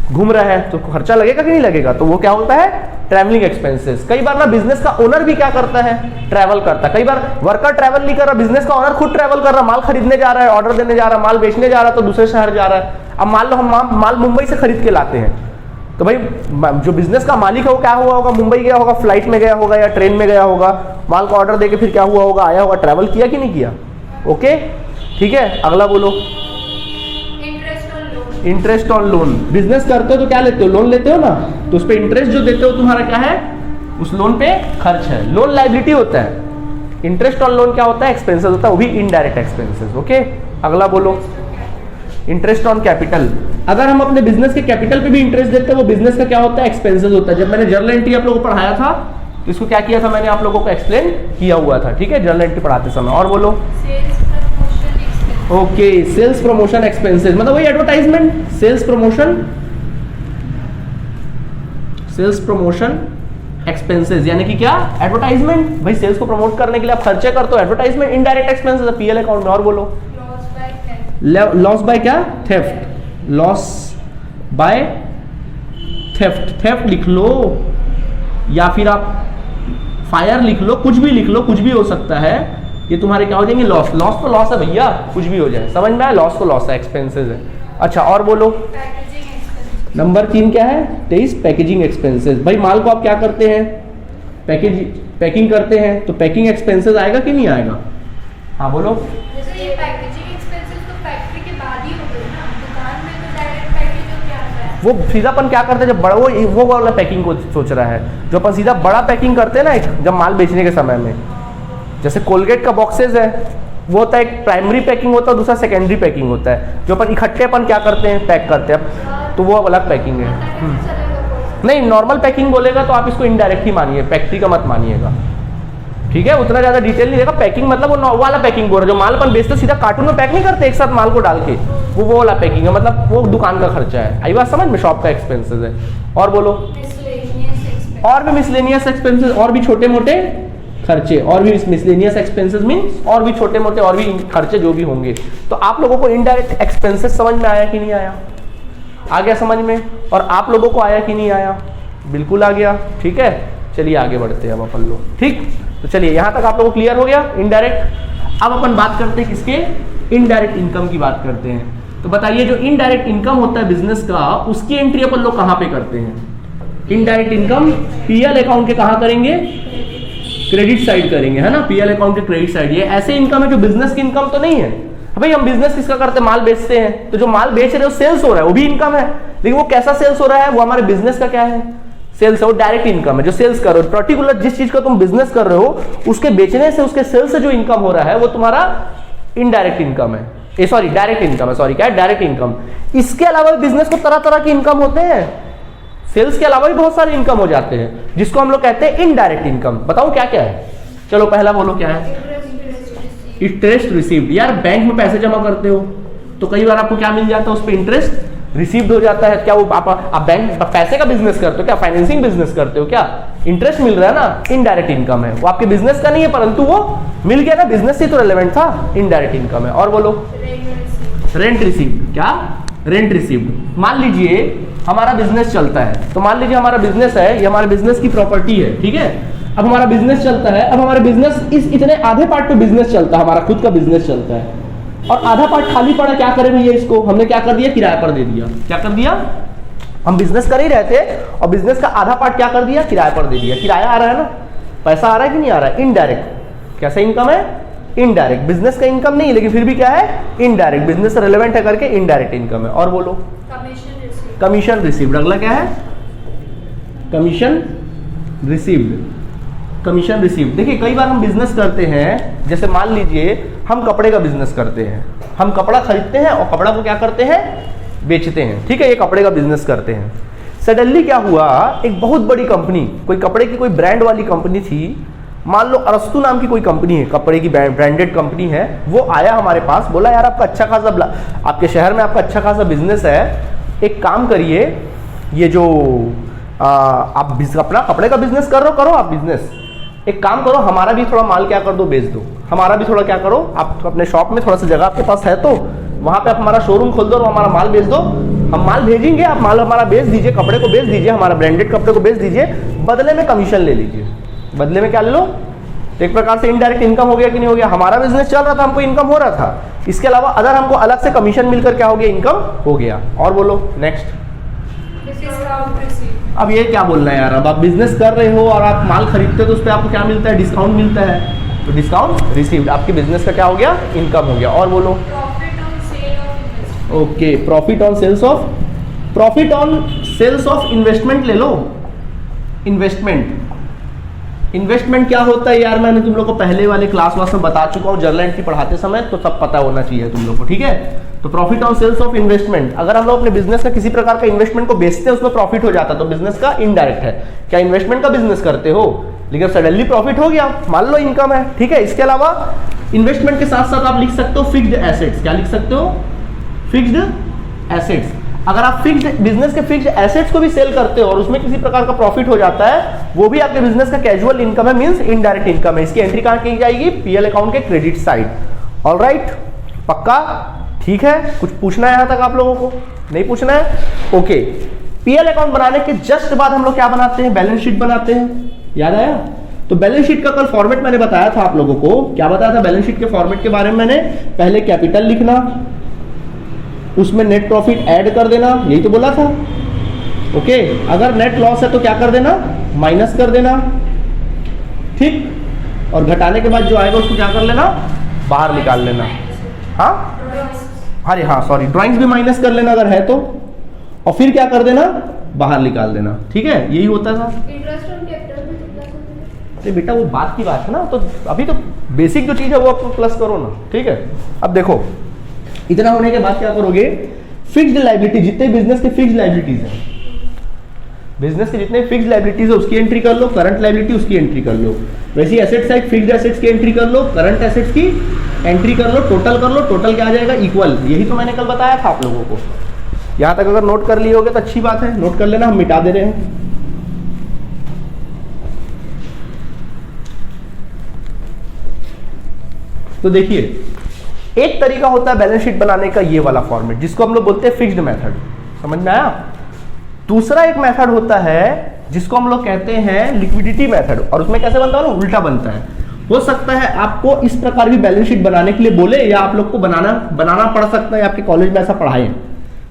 Speaker 1: घूम रहा है तो खर्चा लगेगा कि नहीं लगेगा, तो वो क्या होता है ट्रैवलिंग एक्सपेंसेस। कई बार ना बिजनेस का ओनर भी क्या करता है, ट्रैवल करता है। कई बार वर्कर ट्रैवल नहीं कर रहा, बिजनेस का ओनर खुद ट्रैवल कर रहा, माल खरीदने जा रहा है, ऑर्डर देने जा रहा है, माल बेचने जा रहा है, तो दूसरे शहर जा रहा है। अब मान लो हम माल मुंबई से खरीद के लाते हैं, तो भाई जो बिजनेस का मालिक है वो क्या हुआ होगा, मुंबई गया होगा, फ्लाइट में गया होगा या ट्रेन में गया होगा, माल का ऑर्डर देके फिर क्या हुआ होगा, आया होगा, ट्रैवल किया कि नहीं किया। ओके ठीक है, अगला बोलो। Interest on loan. बिजनेस करते हो तो क्या लेते हो, लोन लेते हो ना, तो उस पर इंटरेस्ट जो देते हो तुम्हारा क्या है, उस लोन पे खर्च है। लोन लायबिलिटी होता है, इंटरेस्ट ऑन लोन क्या होता है, एक्सपेंसेस होता है, वो भी इनडायरेक्ट एक्सपेंसेस। ओके अगला बोलो। Interest on capital. अगर हम अपने बिजनेस के कैपिटल पे भी इंटरेस्ट देते हैं, वो बिजनेस का क्या होता है, एक्सपेंसेस होता है। जब मैंने जर्नल एंट्री आप लोगों को पढ़ाया था तो इसको क्या किया था, मैंने आप लोगों को एक्सप्लेन किया हुआ था, ठीक है, जर्नल एंट्री पढ़ाते समय। और बोलो। ओके सेल्स प्रमोशन एक्सपेंसेस, मतलब वही एडवर्टाइजमेंट, सेल्स प्रमोशन एक्सपेंसेस, यानी कि क्या, एडवर्टाइजमेंट। भाई सेल्स को प्रमोट करने के लिए आप खर्चे करते हो, एडवर्टाइजमेंट इनडायरेक्ट एक्सपेंसेस है पीएल अकाउंट में। और बोलो। लॉस बाय क्या, theft. Loss by theft, theft लिख लो या फिर आप फायर लिख लो, कुछ भी लिख लो, कुछ भी हो सकता है। ये तुम्हारे क्या हो जाएंगे, लॉस। लॉस तो लॉस है भैया, कुछ भी हो जाए, समझ में आया, लॉस तो लॉस है, एक्सपेंसेस है। अच्छा और बोलो। नंबर 3 क्या है, 23 पैकेजिंग एक्सपेंसेस। भाई माल को आप क्या करते हैं, पैकिंग करते हैं, तो पैकिंग एक्सपेंसेस आएगा कि नहीं आएगा। हाँ बोलो।
Speaker 2: जैसे ये पैकेजिंग एक्सपेंसेस तो फैक्ट्री के बाद ही हो गए ना, दुकान में तो डायरेक्ट पैकेज हो क्या आता है।
Speaker 1: वो सीधापन क्या करते हैं, जब बड़ा वो वाला पैकिंग को सोच रहा है, जो अपन सीधा बड़ा पैकिंग करते हैं ना, जब माल बेचने के समय में, जैसे कोलगेट का बॉक्सेस है, वो होता है एक प्राइमरी पैकिंग होता है, दूसरा सेकेंडरी पैकिंग होता है। जो अपन इकट्ठे अपन क्या करते हैं, पैक करते हैं, तो वो अलग पैकिंग है। नहीं नॉर्मल पैकिंग बोलेगा तो आप इसको इनडायरेक्ट ही मानिए, फैक्ट्री का मत मानिएगा, ठीक है, उतना ज्यादा डिटेल नहीं देगा। पैकिंग मतलब वो वाला पैकिंग बोल रहा है, जो माल अपन बेचते सीधा कार्टून में पैक नहीं करते एक साथ माल को डाल के, वो वाला पैकिंग है, मतलब वो दुकान का खर्चा है। आई बात समझ में, शॉप का एक्सपेंसेस है। और बोलो। और भी मिसलेनियस एक्सपेंसेस, और भी छोटे मोटे खर्चे, और भी मिसलेनियस एक्सपेंसेस मींस और भी छोटे मोटे और भी खर्चे जो भी होंगे। तो आप लोगों को इनडायरेक्ट एक्सपेंसेस समझ में आया कि नहीं आया, आ गया समझ में। और आप लोगों को आया कि नहीं आया, बिल्कुल आ गया, ठीक है। चलिए आगे बढ़ते हैं अब अपन लोग, ठीक। तो चलिए यहाँ तक आप लोगों को क्लियर हो गया इनडायरेक्ट। अब अपन बात करते हैं किसके, इनडायरेक्ट इनकम की बात करते हैं। तो बताइए जो इनडायरेक्ट इनकम होता है बिजनेस का, उसकी एंट्री अपन लोग कहाँ पे करते हैं। इनडायरेक्ट इनकम पीएल अकाउंट के कहाँ करेंगे, क्रेडिट साइड करेंगे, है ना, पीएल अकाउंट के क्रेडिट साइड। ये ऐसे इनकम है जो बिजनेस की इनकम तो नहीं है। भाई हम बिजनेस किसका करते हैं, माल बेचते हैं, तो जो माल बेच रहे हो सेल्स हो रहा है, वो भी इनकम है, लेकिन वो कैसा सेल्स हो रहा है, वो हमारे बिजनेस का क्या है, सेल्स है, वो डायरेक्ट इनकम है। जो सेल्स कर रहे हो, पर्टिकुलर जिस चीज का तुम बिजनेस कर रहे हो, उसके बेचने से, उसके सेल्स से जो इनकम हो रहा है, वो तुम्हारा इनडायरेक्ट इनकम है, सॉरी डायरेक्ट इनकम है, सॉरी क्या है, डायरेक्ट इनकम। इसके अलावा बिजनेस को तरह तरह के इनकम होते हैं, सेल्स के अलावा भी बहुत सारे इनकम हो जाते हैं, जिसको हम लोग कहते हैं इनडायरेक्ट इनकम। बताऊं क्या क्या है, चलो पहला बोलो क्या है, इंटरेस्ट रिसीव्ड। यार बैंक में पैसे जमा करते हो तो कई बार आपको क्या मिल जाता है, उस पर इंटरेस्ट रिसीव्ड हो जाता है। क्या वो आप बैंक पैसे का बिजनेस करते हो क्या, फाइनेंसिंग बिजनेस करते हो क्या, इंटरेस्ट मिल रहा है ना, इनडायरेक्ट इनकम है। वो आपके बिजनेस का नहीं है, परंतु वो मिल गया ना, बिजनेस से तो रिलेवेंट था, इनडायरेक्ट इनकम है। और बोलो। Rent received. क्या, रेंट रिसीव्ड। मान लीजिए हमारा बिजनेस चलता है, तो मान लीजिए हमारा बिजनेस है, ये हमारे बिजनेस की प्रॉपर्टी है, ठीक है। अब हमारा बिजनेस चलता है, अब हमारे बिजनेस इस इतने आधे पार्ट पे बिजनेस चलता है, हमारा खुद का बिजनेस चलता है, और आधा पार्ट खाली पड़ा, क्या करें भैया, इसको हमने क्या कर दिया, किराए पर दे दिया। क्या कर दिया, हम बिजनेस कर ही रहे थे और बिजनेस का आधा पार्ट क्या कर दिया, किराए पर दे दिया। किराया आ रहा है ना, पैसा आ रहा है कि नहीं आ रहा है, इनडायरेक्ट। कैसा इनकम है, इनडायरेक्ट। बिजनेस का इनकम नहीं, लेकिन फिर भी क्या है, इनडायरेक्ट, बिजनेस से रिलेवेंट है करके इनडायरेक्ट इनकम है। और बोलो। Commission received. अगला क्या है, कमीशन रिसीव्ड। Commission received. देखिए कई बार हम बिजनेस करते हैं, जैसे मान लीजिए हम कपड़े का बिजनेस करते हैं, हम कपड़ा खरीदते हैं और कपड़ा को क्या करते हैं, बेचते हैं, ठीक है, ये कपड़े का बिजनेस करते हैं। सडनली क्या हुआ, एक बहुत बड़ी कंपनी, कोई कपड़े की कोई ब्रांड वाली कंपनी थी, मान लो अरस्तु नाम की कोई कंपनी है, कपड़े की ब्रांडेड कंपनी है, वो आया हमारे पास, बोला यार आपका अच्छा खासा, आपके शहर में आपका अच्छा खासा बिजनेस है, एक काम करिए, ये जो आप अपना कपड़े का बिजनेस कर रहे हो, करो आप बिजनेस, एक काम करो, हमारा भी थोड़ा माल क्या कर दो, बेच दो, हमारा भी थोड़ा क्या करो, आप अपने शॉप में थोड़ा सा जगह आपके पास है तो वहां पे आप हमारा शोरूम खोल दो और हमारा माल बेच दो, हम माल भेजेंगे, आप माल हमारा बेच दीजिए, कपड़े को बेच दीजिए, हमारा ब्रांडेड कपड़े को बेच दीजिए, बदले में कमीशन ले लीजिए। बदले में क्या ले लो? एक प्रकार से इनडायरेक्ट इनकम हो गया कि नहीं हो गया? हमारा बिजनेस चल रहा था, हमको इनकम हो रहा था, इसके अलावा अगर हमको अलग से कमीशन मिलकर क्या हो गया? इनकम हो गया। और बोलो नेक्स्ट। अब ये क्या बोलना है यार? अब आप बिजनेस कर रहे हो और आप माल खरीदते हो तो उस पर आपको क्या मिलता है? डिस्काउंट मिलता है, तो डिस्काउंट रिसीव्ड, आपके बिजनेस का क्या हो गया? इनकम हो गया। और बोलो। Okay, profit on sales of investment ले लो। इन्वेस्टमेंट क्या होता है यार? मैंने तुम लोग को पहले वाले क्लास में बता चुका हूँ, जर्नल एंट्री पढ़ाते समय, तो सब पता होना चाहिए तुम लोग को, ठीक है? तो profit on sales of investment, अगर हम लोग अपने बिजनेस का किसी प्रकार का इन्वेस्टमेंट को बेचते हैं, उसमें प्रॉफिट हो जाता है, तो बिजनेस का इनडायरेक्ट है। क्या इन्वेस्टमेंट का बिजनेस करते हो, लेकिन सडनली प्रॉफिट हो गया, मान लो इनकम है, ठीक है? इसके अलावा इन्वेस्टमेंट के साथ साथ आप लिख सकते हो फिक्स्ड एसेट्स। क्या लिख सकते हो? Fixed assets. अगर आप फिक्स्ड बिजनेस के फिक्स्ड एसेट्स को भी सेल करते हो और उसमें किसी प्रकार का प्रॉफिट हो जाता है, वो भी आपके बिजनेस का कैजुअल इनकम है, मींस इनडायरेक्ट इनकम है। इसकी एंट्री कहां की जाएगी? पीएल अकाउंट के क्रेडिट साइड। ऑलराइट, पक्का? ठीक है, कुछ पूछना है यहां तक आप लोगों को? नहीं पूछना है? ओके। पीएल अकाउंट बनाने के जस्ट बाद हम लोग क्या बनाते हैं? बैलेंस शीट बनाते हैं। याद आया? तो बैलेंस शीट का कल फॉर्मेट मैंने बताया था आप लोगों को। क्या बताया था बैलेंस शीट के फॉर्मेट के बारे में? मैंने पहले कैपिटल लिखना, उसमें नेट प्रॉफिट ऐड कर देना, यही तो बोला था। ओके, अगर नेट लॉस है तो क्या कर देना? माइनस कर देना, ठीक? और घटाने के बाद जो आएगा उसको क्या कर लेना? बाहर निकाल लेना। हाँ, अरे हाँ सॉरी, ड्राइंग्स भी माइनस कर लेना अगर है तो, और फिर क्या कर देना? बाहर निकाल देना, ठीक है? यही होता था। अरे बेटा वो बात की बात है ना, तो अभी तो बेसिक जो चीज है वो आपको प्लस करो ना, ठीक है? अब देखो, इतना होने के बाद क्या करोगे? फिक्स्ड लायबिलिटी, जितने बिजनेस के फिक्स्ड लायबिलिटीज है, बिजनेस के जितने फिक्स्ड लायबिलिटीज है उसकी एंट्री कर लो, करंट लायबिलिटी उसकी एंट्री कर लो। वैसे एसेट साइड फिक्स्ड एसेट्स की एंट्री कर लो, करंट एसेट्स की एंट्री कर लो, टोटल कर लो। टोटल क्या आ जाएगा? इक्वल। यही तो मैंने कल बताया था आप लोगों को। यहां तक अगर नोट कर लिए होगे तो अच्छी बात है, नोट कर लेना, हम मिटा दे रहे हैं। तो देखिए, एक तरीका होता है बैलेंस शीट बनाने का, ये वाला फॉर्मेट, जिसको हम लोग बोलते हैं फिक्स्ड मेथड। समझ में आया? दूसरा एक मेथड होता है जिसको हम लोग कहते हैं लिक्विडिटी मेथड, और उसमें कैसे बनता है ना? उल्टा बनता है। हो सकता है आपको इस प्रकार भी बैलेंस शीट बनाने के लिए बोले, या आप लोग को बनाना पड़ सकता है, आपके कॉलेज में ऐसा पढ़ाए।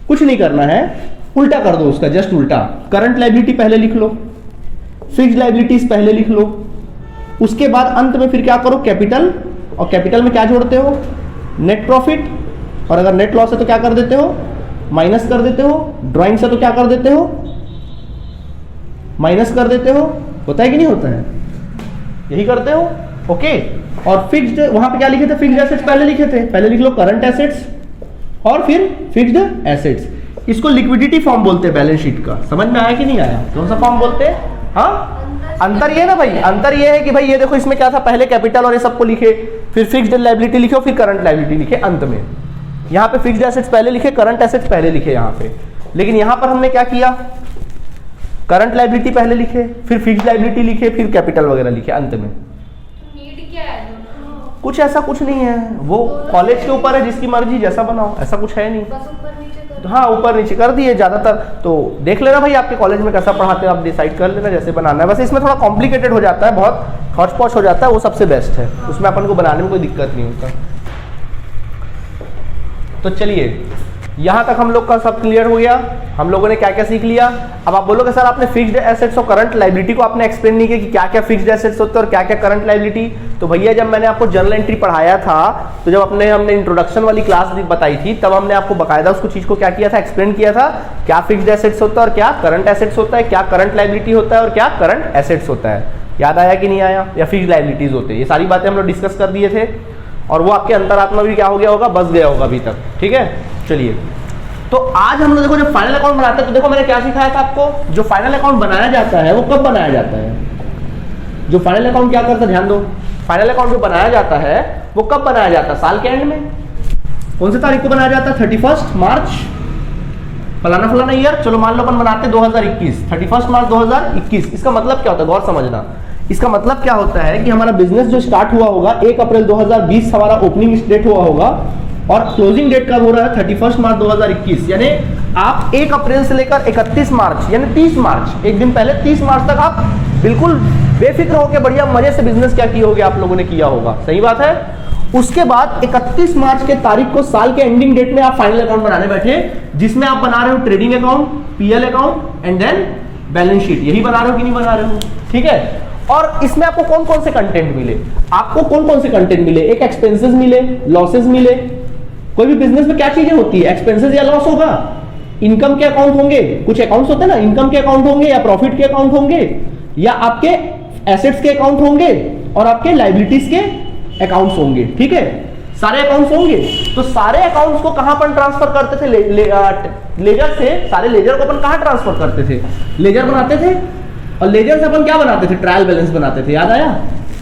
Speaker 1: कुछ नहीं करना है, उल्टा कर दो उसका, जस्ट उल्टा। करंट लायबिलिटी पहले लिख लो, फिक्स्ड लायबिलिटीज पहले लिख लो, उसके बाद अंत में फिर क्या करो? कैपिटल, और कैपिटल में क्या जोड़ते हो? नेट प्रॉफिट, और अगर नेट लॉस है तो क्या कर देते हो? माइनस कर देते हो। ड्राइंग से तो क्या कर देते हो? माइनस कर देते हो। होता है कि नहीं होता है? यही करते हो, ओके। और फिक्स्ड, वहां पे क्या लिखे थे? फिक्स्ड एसेट्स पहले लिखे थे, पहले लिख लो करंट एसेट्स और फिर फिक्स्ड एसेट्स। इसको लिक्विडिटी फॉर्म बोलते हैं बैलेंस शीट का। समझ में आया कि नहीं आया? कौन सा फॉर्म बोलते हैं? हाँ, अंतर ये ना भाई, अंतर ये है कि भाई ये देखो, इसमें क्या था? पहले कैपिटल और ये सबको लिखे, फिर फिक्स्ड लायबिलिटी लिखे, फिर करंट लायबिलिटी लिखे अंत में। यहाँ पे फिक्स्ड एसेट्स पहले लिखे, करंट एसेट्स पहले लिखे यहाँ पे। लेकिन यहाँ पर हमने क्या किया? करंट लायबिलिटी पहले लिखे, फिर फिक्स्ड लायबिलिटी लिखे, फिर कैपिटल वगैरह लिखे अंत में।
Speaker 2: नीड क्या है?
Speaker 1: कुछ ऐसा कुछ नहीं है, वो कॉलेज के ऊपर है, जिसकी मर्जी जैसा बनाओ, ऐसा कुछ है नहीं।
Speaker 2: बस ऊपर नीचे कर,
Speaker 1: हाँ ऊपर नीचे कर दिए ज्यादातर। तो देख लेना भाई आपके कॉलेज में कैसा पढ़ाते हैं, आप डिसाइड कर लेना जैसे बनाना है। वैसे इसमें थोड़ा कॉम्प्लिकेटेड हो जाता है, बहुत हॉच पॉच हो जाता है, वो सबसे बेस्ट है, उसमें अपन को बनाने में कोई दिक्कत नहीं होता। तो चलिए, यहाँ तक हम लोग का सब क्लियर हो गया। हम लोगों ने क्या क्या सीख लिया। अब आप बोलोगे सर आपने फिक्स्ड एसेट्स और करंट लायबिलिटी को आपने एक्सप्लेन नहीं किया कि क्या क्या फिक्स्ड एसेट्स होते हैं और क्या क्या करंट लायबिलिटी। तो भैया जब मैंने आपको जर्नल एंट्री पढ़ाया था, तो जब हमने इंट्रोडक्शन वाली क्लास बताई थी, तब हमने आपको बकायदा उसको चीज को क्या किया था? एक्सप्लेन किया था क्या फिक्स्ड एसेट्स होता है और क्या करंट एसेट्स होता है, क्या करंट लायबिलिटी होता है और क्या करंट एसेट्स होता है। याद आया कि नहीं आया? या फिक्स्ड लायबिलिटीज होते हैं, ये सारी बातें हम लोग डिस्कस कर दिए थे, और वो आपके अंतरात्मा भी क्या हो गया होगा? बस गया होगा अभी तक। ठीक है, चलिए। तो आज हम लोग देखो जब फाइनल अकाउंट बनाते हैं, तो देखो मैंने क्या सिखाया था आपको, जो फाइनल अकाउंट बनाया जाता है वो कब बनाया जाता है? जो फाइनल अकाउंट क्या करता है, ध्यान दो, फाइनल अकाउंट जो बनाया जाता है वो कब बनाया जाता है? साल के एंड में। कौन सी तारीख को बनाया जाता है? 31 मार्च फलाना फलाना ईयर। चलो मान लो अपन बनाते हैं 2021, 31 मार्च 2021। इसका मतलब क्या होता है? गौर समझना। इसका मतलब क्या होता है कि हमारा बिजनेस जो स्टार्ट हुआ होगा 1 अप्रैल 2020 हमारा ओपनिंग डेट हुआ होगा, और क्लोजिंग डेट कब हो रहा है 31 मार्च 2021, यानी आप 1 अप्रैल से लेकर 31 मार्च यानी 30 मार्च, एक दिन पहले 30 मार्च तक आप बिल्कुल बेफिक्र होकर बढ़िया मजे से बिजनेस क्या किए होगे, आप लोगों ने किया होगा, सही बात है। उसके बाद 31 मार्च के तारीख को साल के एंडिंग डेट में आप फाइनल अकाउंट बनाने बैठे, जिसमें आप बना रहे हो trading account, PL account and then balance sheet. यही बना रहे हो कि नहीं बना रहे हो, ठीक है। और इसमें आपको कौन कौन से कंटेंट मिले, आपको कौन कौन से कंटेंट मिले, एक एक्सपेंसेस मिले, लॉसेस मिले। कोई भी बिजनेस में क्या चीजें होती है, एक्सपेंसेस या लॉस होगा, इनकम के अकाउंट होंगे, कुछ अकाउंट्स होते हैं ना, इनकम के अकाउंट होंगे या प्रॉफिट के अकाउंट होंगे या आपके एसेट्स के अकाउंट होंगे और आपके लायबिलिटीज के अकाउंट्स होंगे, ठीक है, सारे अकाउंट्स होंगे। तो सारे अकाउंट्स को कहां पर ट्रांसफर करते थे, लेजर से, सारे लेजर को अपन कहां ट्रांसफर करते थे, लेजर बनाते थे, और लेजर से अपन क्या बनाते थे, ट्रायल बैलेंस बनाते थे, याद आया,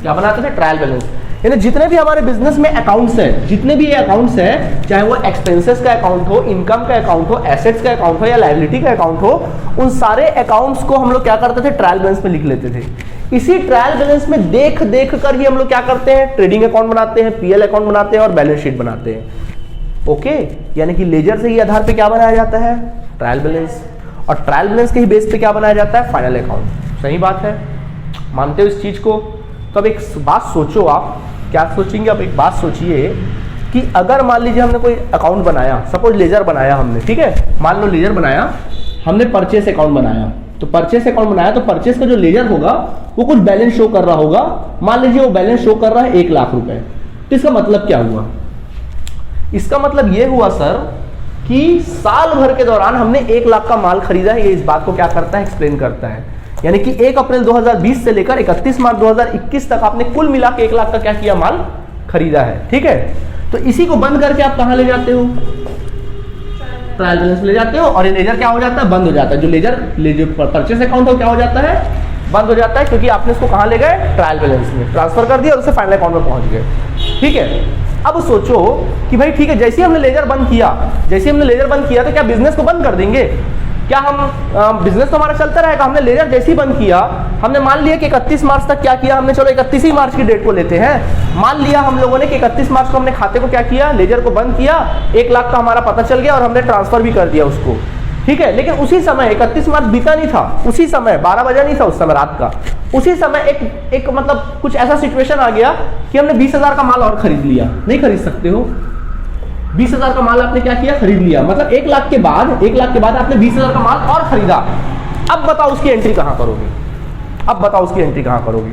Speaker 1: क्या बनाते थे, ट्रायल बैलेंस। यानी जितने भी हमारे बिजनेस में अकाउंट्स हैं, जितने भी ये अकाउंट्स हैं, चाहे वो एक्सपेंसेस का अकाउंट हो, इनकम का अकाउंट हो, एसेट्स का अकाउंट हो या लायबिलिटी का अकाउंट हो, उन सारे अकाउंट्स को हम लोग क्या करते थे, ट्रायल बैलेंस में लिख लेते थे। इसी ट्रायल बैलेंस में देख देख कर ही हम लोग क्या करते हैं, ट्रेडिंग अकाउंट बनाते हैं, पीएल अकाउंट बनाते हैं और बैलेंस शीट बनाते हैं। ओके, यानी कि लेजर से ही आधार पे क्या बनाया जाता है, ट्रायल बैलेंस, और ट्रायल बैलेंस के ही बेस पे क्या बनाया जाता है, फाइनल अकाउंट। सही बात है, मानते हो इस चीज को। तो अब एक बात सोचो, आप क्या सोचेंगे, अब एक बात सोचिए कि अगर मान लीजिए हमने कोई अकाउंट बनाया, सपोज लेजर बनाया हमने, ठीक है, मान लो लेजर बनाया हमने, परचेस अकाउंट बनाया, तो परचेस अकाउंट बनाया तो परचेस का जो लेजर होगा वो कुछ बैलेंस शो कर रहा होगा, मान लीजिए वो बैलेंस शो कर रहा है 1 लाख रुपए। तो इसका मतलब क्या हुआ, इसका मतलब ये हुआ सर कि साल भर के दौरान हमने 1 लाख का माल खरीदा है। ये इस बात को क्या करता है, एक्सप्लेन करता है। यानी कि 1 अप्रैल 2020 से लेकर 31 मार्च 2021 तक आपने कुल मिला के 1 लाख का क्या किया, माल खरीदा है, ठीक है। तो इसी को बंद करके आप कहां ले जाते हो, ट्रायल बैलेंस ले जाते हो, और ये लेजर क्या हो जाता है, बंद हो जाता है। जो लेजर परचेस अकाउंट हो क्या हो जाता है, बंद हो जाता है, क्योंकि आपने इसको कहां ले गए, ट्रायल बैलेंस में ट्रांसफर कर दिया और उससे फाइनल अकाउंट में पहुंच गए, ठीक है। अब सोचो कि भाई ठीक है, जैसे ही हमने लेजर बंद किया तो क्या बिजनेस को बंद कर देंगे, क्या हम बिजनेस तो हमारा चलता रहेगा। हमने लेजर जैसे ही बंद किया, हमने मान लिया कि 31 मार्च तक क्या किया हमने, चलो 31 ही मार्च की डेट को लेते हैं, मान लिया हम लोगों ने कि 31 मार्च को हमने खाते को क्या किया, लेजर को बंद किया, 1 लाख का हमारा पता चल गया और हमने ट्रांसफर भी कर दिया उसको, ठीक है। लेकिन उसी समय 31 मार्च बीता नहीं था, उसी समय 12 बजा नहीं था उस समय रात का, उसी समय एक मतलब कुछ ऐसा सिचुएशन आ गया कि हमने 20,000 का माल और खरीद लिया। नहीं खरीद सकते हो, 20,000 का माल आपने क्या किया, खरीद लिया, मतलब 1 लाख के बाद आपने 20,000 का माल और खरीदा। अब बताओ उसकी एंट्री कहां करोगे, अब बताओ उसकी एंट्री कहां करोगे,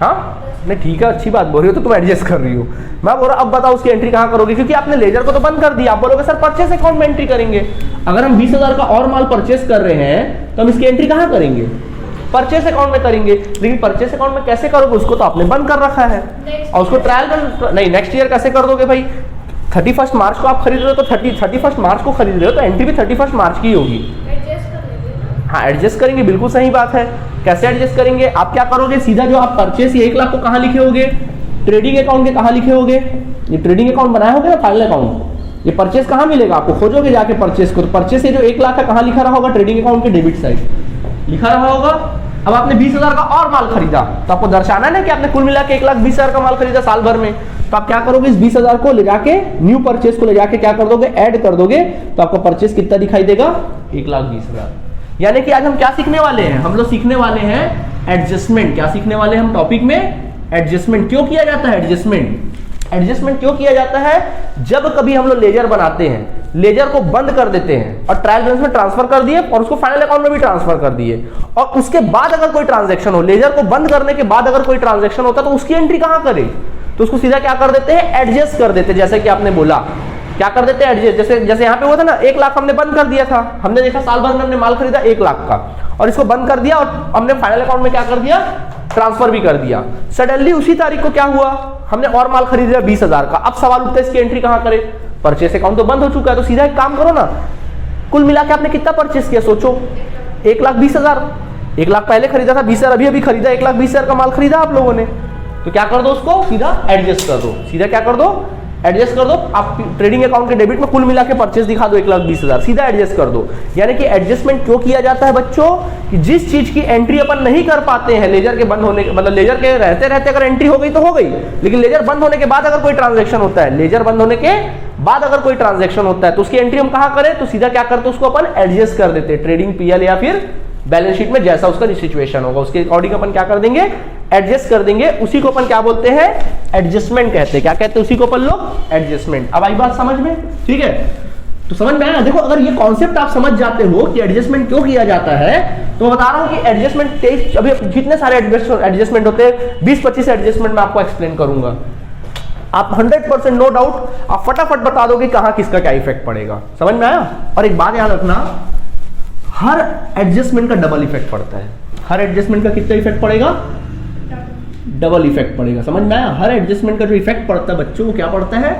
Speaker 1: हाँ नहीं ठीक है, अच्छी बात बोल रही हो, तो तुम एडजस्ट कर रही हो, मैं बोल रहा अब बताओ उसकी एंट्री कहां करोगे, क्योंकि आपने लेजर को तो बंद कर दिया। आप बोलोगे सर परचेस अकाउंट में एंट्री करेंगे। अगर हम 20,000 का और माल परचेस कर रहे हैं तो हम इसकी एंट्री कहां करेंगे, परचेस अकाउंट में करेंगे। लेकिन परचेस अकाउंट में कैसे करोगे, उसको तो आपने बंद कर रखा है, और उसको ट्रायल नहीं, नेक्स्ट ईयर कैसे कर दोगे भाई, 31 मार्च को आप खरीद रहे हो तो 31 मार्च को खरीद रहे हो तो एंट्री भी 31 मार्च की होगी। हाँ एडजस्ट करेंगे, बिल्कुल सही बात है। कैसे एडजस्ट करेंगे, आप क्या करोगे, सीधा जो आप परचेस 1 लाख को कहां लिखे होगे, ट्रेडिंग अकाउंट के कहां लिखे होगे, ये ट्रेडिंग अकाउंट बनाया होगा ना फाइनल अकाउंट, ये परचेस कहां मिलेगा आपको, खोजोगे जाके परचेस को, तो परचेस ये जो 1 लाख का कहां लिखा रहा होगा, ट्रेडिंग अकाउंट के डेबिट साइड लिखा रहा होगा। अब आपने 20,000 का और माल खरीदा, तो आपको दर्शाना है कि आपने कुल मिला के 1,20,000 का माल खरीदा साल भर में, तो आप क्या करोगे, इस 20,000 को ले जाके न्यू परचेस को ले जाके क्या कर दोगे, ऐड कर दोगे, तो आपका परचेस कितना दिखाई देगा, 1,20,000। यानी कि आज हम क्या सीखने वाले हैं, हम लोग सीखने वाले हैं एडजस्टमेंट। क्या सीखने वाले हैं हम टॉपिक में, एडजस्टमेंट। क्यों किया जाता है एडजस्टमेंट क्यों किया जाता है, जब कभी हम लोग लेजर बनाते हैं, लेजर को बंद कर देते हैं और ट्रायल बैलेंस में ट्रांसफर कर दिए और उसको फाइनल अकाउंट में भी ट्रांसफर कर दिए, और उसके बाद अगर कोई ट्रांजैक्शन हो, लेजर को बंद करने के बाद अगर कोई ट्रांजैक्शन होता तो उसकी एंट्री कहां करे, तो उसको सीधा क्या कर देते हैं, एडजस्ट कर देते। जैसे कि आपने बोला क्या कर देते हैं, एडजस्ट। जैसे यहाँ पे हुआ था ना, 1 लाख हमने बंद कर दिया था, हमने देखा साल भर में हमने माल खरीदा 1 लाख का और इसको बंद कर दिया और हमने फाइनल अकाउंट में क्या कर दिया, ट्रांसफर भी कर दिया। सडनली उसी तारीख को क्या हुआ, हमने और माल खरीद लिया 20,000 का। अब सवाल उठता है इसकी एंट्री कहां करें, परचेस अकाउंट तो बंद हो चुका है, तो सीधा एक काम करो ना, कुल मिला के आपने कितना परचेस किया, सोचो 1,20,000। 1 लाख पहले खरीदा था, 20,000 अभी अभी खरीदा, 1,20,000 का माल खरीदा आप लोगों ने, तो क्या कर दो, उसको सीधा एडजस्ट कर दो, सीधा क्या कर दो, एडजस्ट कर दो, आप ट्रेडिंग अकाउंट के डेबिट में कुल मिला के परचेस दिखा दो 1,20,000, सीधा एडजस्ट कर दो। यानी कि एडजस्टमेंट क्यों किया जाता है बच्चों, कि जिस चीज की एंट्री अपन नहीं कर पाते हैं लेजर के बंद होने के, मतलब लेजर के रहते रहते अगर एंट्री हो गई तो हो गई, लेकिन लेजर बंद होने के बाद अगर कोई ट्रांजेक्शन होता है, लेजर बंद होने के बाद अगर कोई ट्रांजेक्शन होता है तो उसकी एंट्री हम कहां करें, तो सीधा क्या करते हैं, उसको अपन एडजस्ट कर देते हैं ट्रेडिंग पीएल या फिर बैलेंस शीट में, जैसा उसका सिचुएशन होगा उसके अकॉर्डिंग अपन क्या कर देंगे, एडजस्ट कर देंगे। उसी को अपन क्या बोलते हैं, एडजस्टमेंट कहते हैं। क्या कहते हैं उसी को अपन लोग, एडजस्टमेंट। अब आई बात समझ में, ठीक है, तो समझ में आया। देखो अगर ये कॉन्सेप्ट आप समझ जाते हो कि एडजस्टमेंट क्यों किया जाता है, तो बता रहा हूं कि एडजस्टमेंट अभी कितने सारे एडजस्टमेंट होते हैं, 20-25 एडजस्टमेंट मैं आपको एक्सप्लेन करूंगा। आप 100% नो डाउट आप फटाफट बता दोगे कहां किसका क्या इफेक्ट पड़ेगा, समझ में आया। और एक बात याद रखना, हर एडजस्टमेंट का डबल इफेक्ट पड़ता है। हर एडजस्टमेंट का कितना इफेक्ट पड़ेगा, डबल इफेक्ट पड़ेगा, समझ में आया। हर एडजस्टमेंट का जो इफेक्ट पड़ता है बच्चों, वो क्या पड़ता है,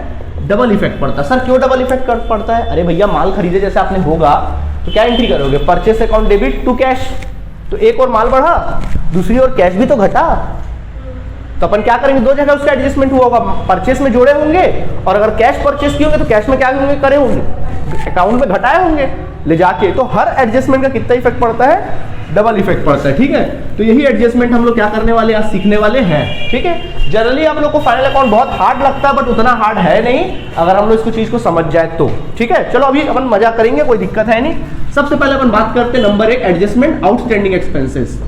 Speaker 1: डबल इफेक्ट पड़ता है। सर क्यों डबल इफेक्ट पड़ता है, अरे भैया माल खरीदे जैसे आपने होगा तो क्या एंट्री करोगे, purchase account debit to cash, तो एक और माल बढ़ा, दूसरी ओर कैश भी तो घटा, तो अपन क्या करेंगे, दो जगह उसका एडजस्टमेंट हुआ होगा, परचेस में जोड़े होंगे और अगर कैश परचेस किए होंगे तो कैश में क्या होंगे, करे होंगे, अकाउंट में घटाए होंगे ले जाके। तो हर एडजस्टमेंट का कितना इफेक्ट पड़ता है, डबल इफेक्ट पड़ता है, ठीक है। तो यही एडजस्टमेंट हम लोग क्या करने वाले, आज सीखने वाले हैं, ठीक है। जनरली आप लोग को फाइनल अकाउंट बहुत हार्ड लगता है, बट उतना हार्ड है नहीं अगर हम लोग इसको चीज को समझ जाए तो, ठीक है। चलो अभी अपन मजा करेंगे, कोई दिक्कत है नहीं। सबसे पहले अपन बात करते हैं number 1 adjustment outstanding expenses.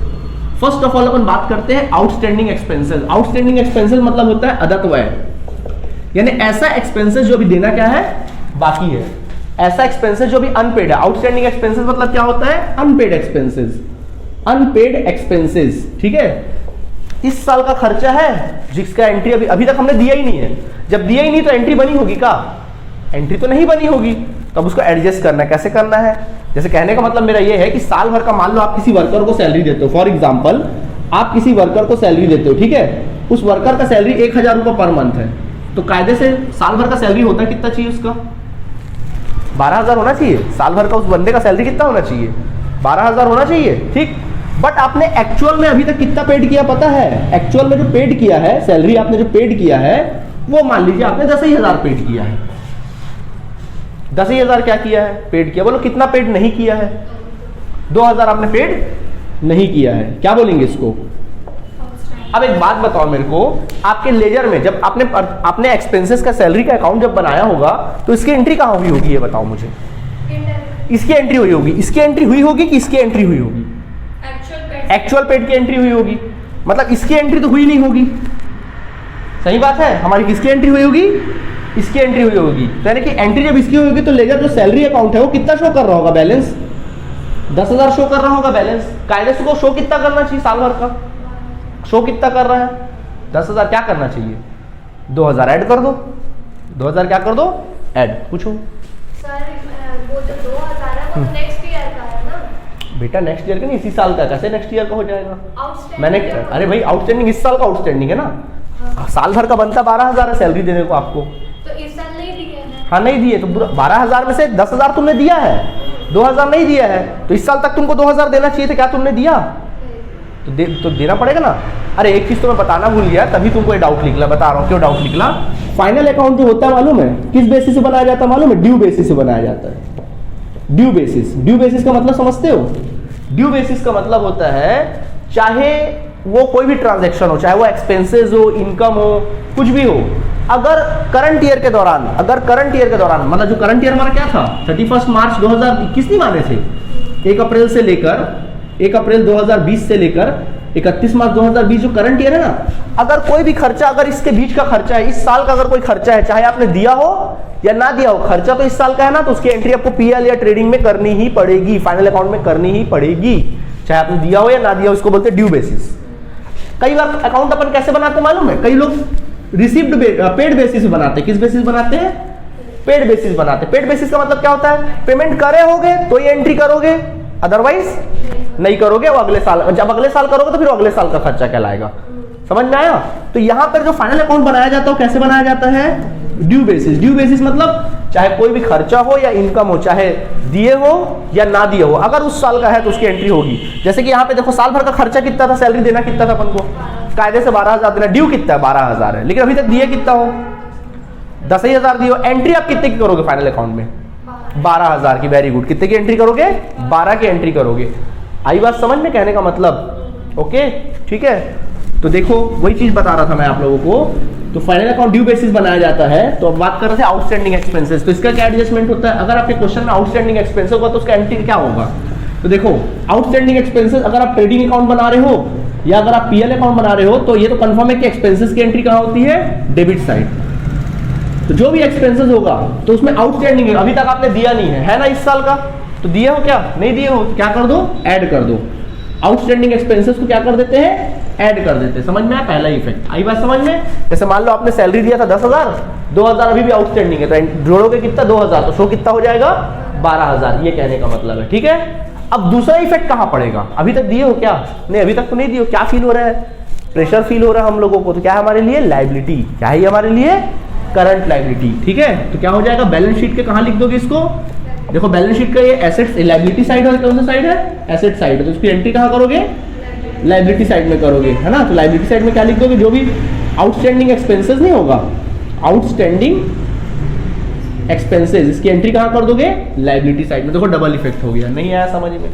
Speaker 1: First of all अपन बात करते हैं आउटस्टैंडिंग एक्सपेंसेस। आउटस्टैंडिंग एक्सपेंसेस मतलब होता है अदत्तव्यय, यानी ऐसा एक्सपेंसेस जो अभी देना क्या है, बाकी है, ऐसा एक्सपेंसेस जो अभी अनपेड है। आउटस्टैंडिंग एक्सपेंसेस मतलब क्या होता है, अनपेड एक्सपेंसेस, अनपेड एक्सपेंसेस, ठीक है। इस साल का खर्चा है जिसका एंट्री अभी तक हमने दिया ही नहीं है, जब दिया ही नहीं तो एंट्री बनी होगी का, एंट्री तो नहीं बनी होगी, तब उसको एडजस्ट करना है। कैसे करना है, जैसे कहने का मतलब मेरा ये है कि साल भर का मान लो आप किसी वर्कर को सैलरी देते हो, फॉर एग्जांपल आप किसी वर्कर को सैलरी देते हो, ठीक है, उस वर्कर का सैलरी 1,000 रुपये पर मंथ है, तो कायदे से साल भर का सैलरी होता है कितना चाहिए उसका, 12,000 होना चाहिए। साल भर का उस बंदे का सैलरी कितना होना चाहिए, 12,000 होना चाहिए, ठीक। बट आपने एक्चुअल में अभी तक कितना पेड किया पता है, एक्चुअल में जो पेड किया है, सैलरी आपने जो पेड किया है वो मान लीजिए आपने 10,000 पेड किया है, 10,000 क्या किया है, पेड किया। बोलो कितना पेड नहीं किया है, 2,000 आपने पेड नहीं किया है, क्या बोलेंगे इसको। अब एक बात बताओ मेरे को, आपके लेजर में जब आपने एक्सपेंसेस का सैलरी का अकाउंट जब बनाया होगा तो इसकी एंट्री कहां हुई होगी, ये बताओ मुझे। इसकी एंट्री हुई होगी, इसकी एंट्री हुई होगी कि इसकी एंट्री हुई होगी, एक्चुअल पेड की एंट्री हुई होगी, मतलब इसकी एंट्री तो हुई नहीं होगी, सही बात है। हमारी किसकी एंट्री हुई होगी, इसकी एंट्री हुई होगी, तो यानी कि एंट्री जब इसकी होगी तो लेजर जो सैलरी अकाउंट है वो कितना शो कर रहा होगा, बैलेंस 10,000 शो कर रहा होगा बैलेंस। कायदे से को शो कितना करना चाहिए, साल भर का शो कितना कर रहा है, 10,000, क्या करना चाहिए, 2,000 ऐड कर दो, 2,000 क्या कर दो, ऐड। पूछो
Speaker 2: सर, वो जो 2,000 है वो नेक्स्ट ईयर का है ना
Speaker 1: बेटा, नेक्स्ट ईयर का नहीं, इसी साल का, कैसे नेक्स्ट ईयर का हो जाएगा, मैंने, अरे भाई आउटस्टैंडिंग इस साल का आउटस्टैंडिंग है ना, हाँ। साल भर का बनता 12,000 है सैलरी देने को आपको, तो
Speaker 2: इस साल नहीं दिए हैं,
Speaker 1: हाँ नहीं दिए, तो 12,000 में से 10,000 तुमने दिया है, 2,000 नहीं दिया है, तो इस साल तक तुमको 2,000 देना चाहिए था, क्या तुमने दिया, तो देना पड़ेगा ना। अरे एक चीज तो मैं बताना भूल गया, तभी तुमको ये डाउट निकला, बता रहा हूँ क्यों डाउट निकला। फाइनल अकाउंट जो होता है मालूम है किस बेसिस से बनाया जाता है, मालूम है, ड्यू बेसिस से बनाया जाता है। ड्यू बेसिस, ड्यू बेसिस का मतलब समझते हो, ड्यू बेसिस का मतलब होता है चाहे वो कोई भी ट्रांजैक्शन हो, चाहे वो एक्सपेंसेस हो, इनकम हो, कुछ भी हो, अगर करंट ईयर के दौरान, मतलब जो करंट ईयर हमारा क्या था, 31 मार्च 2021 नहीं माने थे, 1 अप्रैल से लेकर 1 अप्रैल 2020 से लेकर 31 मार्च 2020 जो करंट ईयर है ना, अगर कोई भी खर्चा, अगर इसके बीच का खर्चा है, इस साल का अगर कोई खर्चा है, चाहे आपने दिया हो या ना दिया हो, खर्चा तो इस साल का है ना, तो उसकी एंट्री आपको पीएल या ट्रेडिंग में करनी ही पड़ेगी, फाइनल अकाउंट में करनी ही पड़ेगी, चाहे आपने दिया हो या ना दिया हो, इसको बोलते हैं ड्यू बेसिस। कई बार अकाउंट अपन कैसे बनाते मालूम है, कई लोग रिसीव्ड पेड बेसिस बनाते हैं। किस बेसिस बनाते हैं, पेड बेसिस बनाते हैं। पेड बेसिस का मतलब क्या होता है, पेमेंट करे होगे तो ये एंट्री करोगे, अदरवाइज नहीं करोगे, वो अगले साल, जब अगले साल करोगे तो फिर अगले साल का खर्चा कहलाएगा। समझ में आया। तो यहां पर जो फाइनल अकाउंट बनाया जाता है कैसे बनाया जाता है, ड्यू बेसिस। ड्यू बेसिस मतलब चाहे कोई भी खर्चा हो या इनकम हो, चाहे दिए हो या ना दिए हो, अगर उस साल का है तो उसकी एंट्री होगी। जैसे कि यहाँ पे देखो साल भर का खर्चा कितना था, सैलरी देना कितना था अपन को, कायदे से 12,000 देना, ड्यू कितना है 12,000 है, लेकिन अभी तक दिए कितना हो 10,000 दिए हो, एंट्री आप कितने की करोगे फाइनल अकाउंट में? 12,000 की। Very good. कितने की एंट्री करोगे? 12 की एंट्री करोगे। आई बात समझ में कहने का मतलब? ओके ठीक है। तो देखो वही चीज बता रहा था मैं आप लोगों को। तो फाइनल अकाउंट ड्यू बेसिस बनाया जाता है। तो अब बात कर रहे थे आउटस्टैंडिंग एक्सपेंसेस। तो इसका क्या एडजस्टमेंट होता है? अगर आपके क्वेश्चन में आउटस्टैंडिंग एक्सपेंसेस होगा तो उसका एंट्री क्या होगा? तो देखो आउटस्टैंडिंग एक्सपेंसेस अगर आप ट्रेडिंग अकाउंट बना रहे हो या अगर आप पीएल अकाउंट बना रहे हो तो ये तो कंफर्म है कि एक्सपेंसेस की एंट्री कहां होती है? Debit side. तो जो भी एक्सपेंसेस होगा तो उसमें आउटस्टैंडिंग है, अभी तक आपने दिया नहीं है ना इस साल का, तो दिए हो क्या? नहीं दिए हो, क्या कर दो? ऐड कर दो। आउटस्टैंडिंग एक्सपेंसेस को क्या कर देते हैं? ऐड कर देते हैं। समझ में आया पहला इफेक्ट? आई बात समझ में? जैसे मान लो आपने सैलरी दिया था 10,000, 2,000 अभी भी आउटस्टैंडिंग है, तो जोड़ोगे कितना? 2,000, तो शो कितना हो जाएगा? 12,000। ये कहने का मतलब है। ठीक है। अब दूसरा इफेक्ट कहां पड़ेगा? अभी तक दिए हो क्या? नहीं, अभी तक तो नहीं दिए हो। क्या फील हो रहा है? प्रेशर फील हो रहा है हम लोगों को। तो क्या है हमारे लिए? लायबिलिटी। क्या है हमारे लिए? Current liability. ठीक है। तो क्या हो जाएगा? बैलेंस शीट के कहां लिख दोगे इसको? देखो बैलेंस शीट का ये एसेट्स लायबिलिटी साइड है, कौन सा साइड है? एसेट साइड है। तो उसकी एंट्री कहां करोगे? लायबिलिटी साइड में करोगे, है ना। तो लायबिलिटी साइड में क्या लिख दोगे? जो भी आउटस्टैंडिंग एक्सपेंसेस नहीं होगा, आउटस्टैंडिंग एक्सपेंसेस, इसकी एंट्री कहां कर दोगे? लायबिलिटी साइड में। देखो डबल इफेक्ट हो गया। नहीं आया समझ में?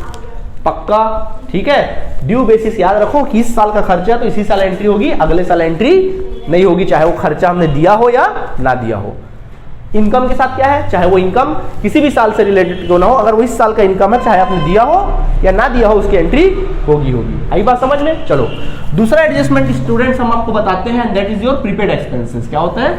Speaker 1: पक्का? ठीक है। ड्यू बेसिस याद रखो कि इस साल का खर्चा तो इसी साल एंट्री होगी, अगले साल एंट्री नहीं होगी, चाहे वो खर्चा हमने दिया हो या ना दिया हो। इनकम के साथ क्या है? चाहे वो इनकम किसी भी साल से रिलेटेड क्यों ना हो, अगर वो इस साल का इनकम है, चाहे आपने दिया हो या ना दिया हो, उसकी एंट्री होगी। आई बात समझ में? चलो दूसरा एडजस्टमेंट स्टूडेंट्स हम आपको बताते हैं, that is your prepaid expenses. क्या होता है?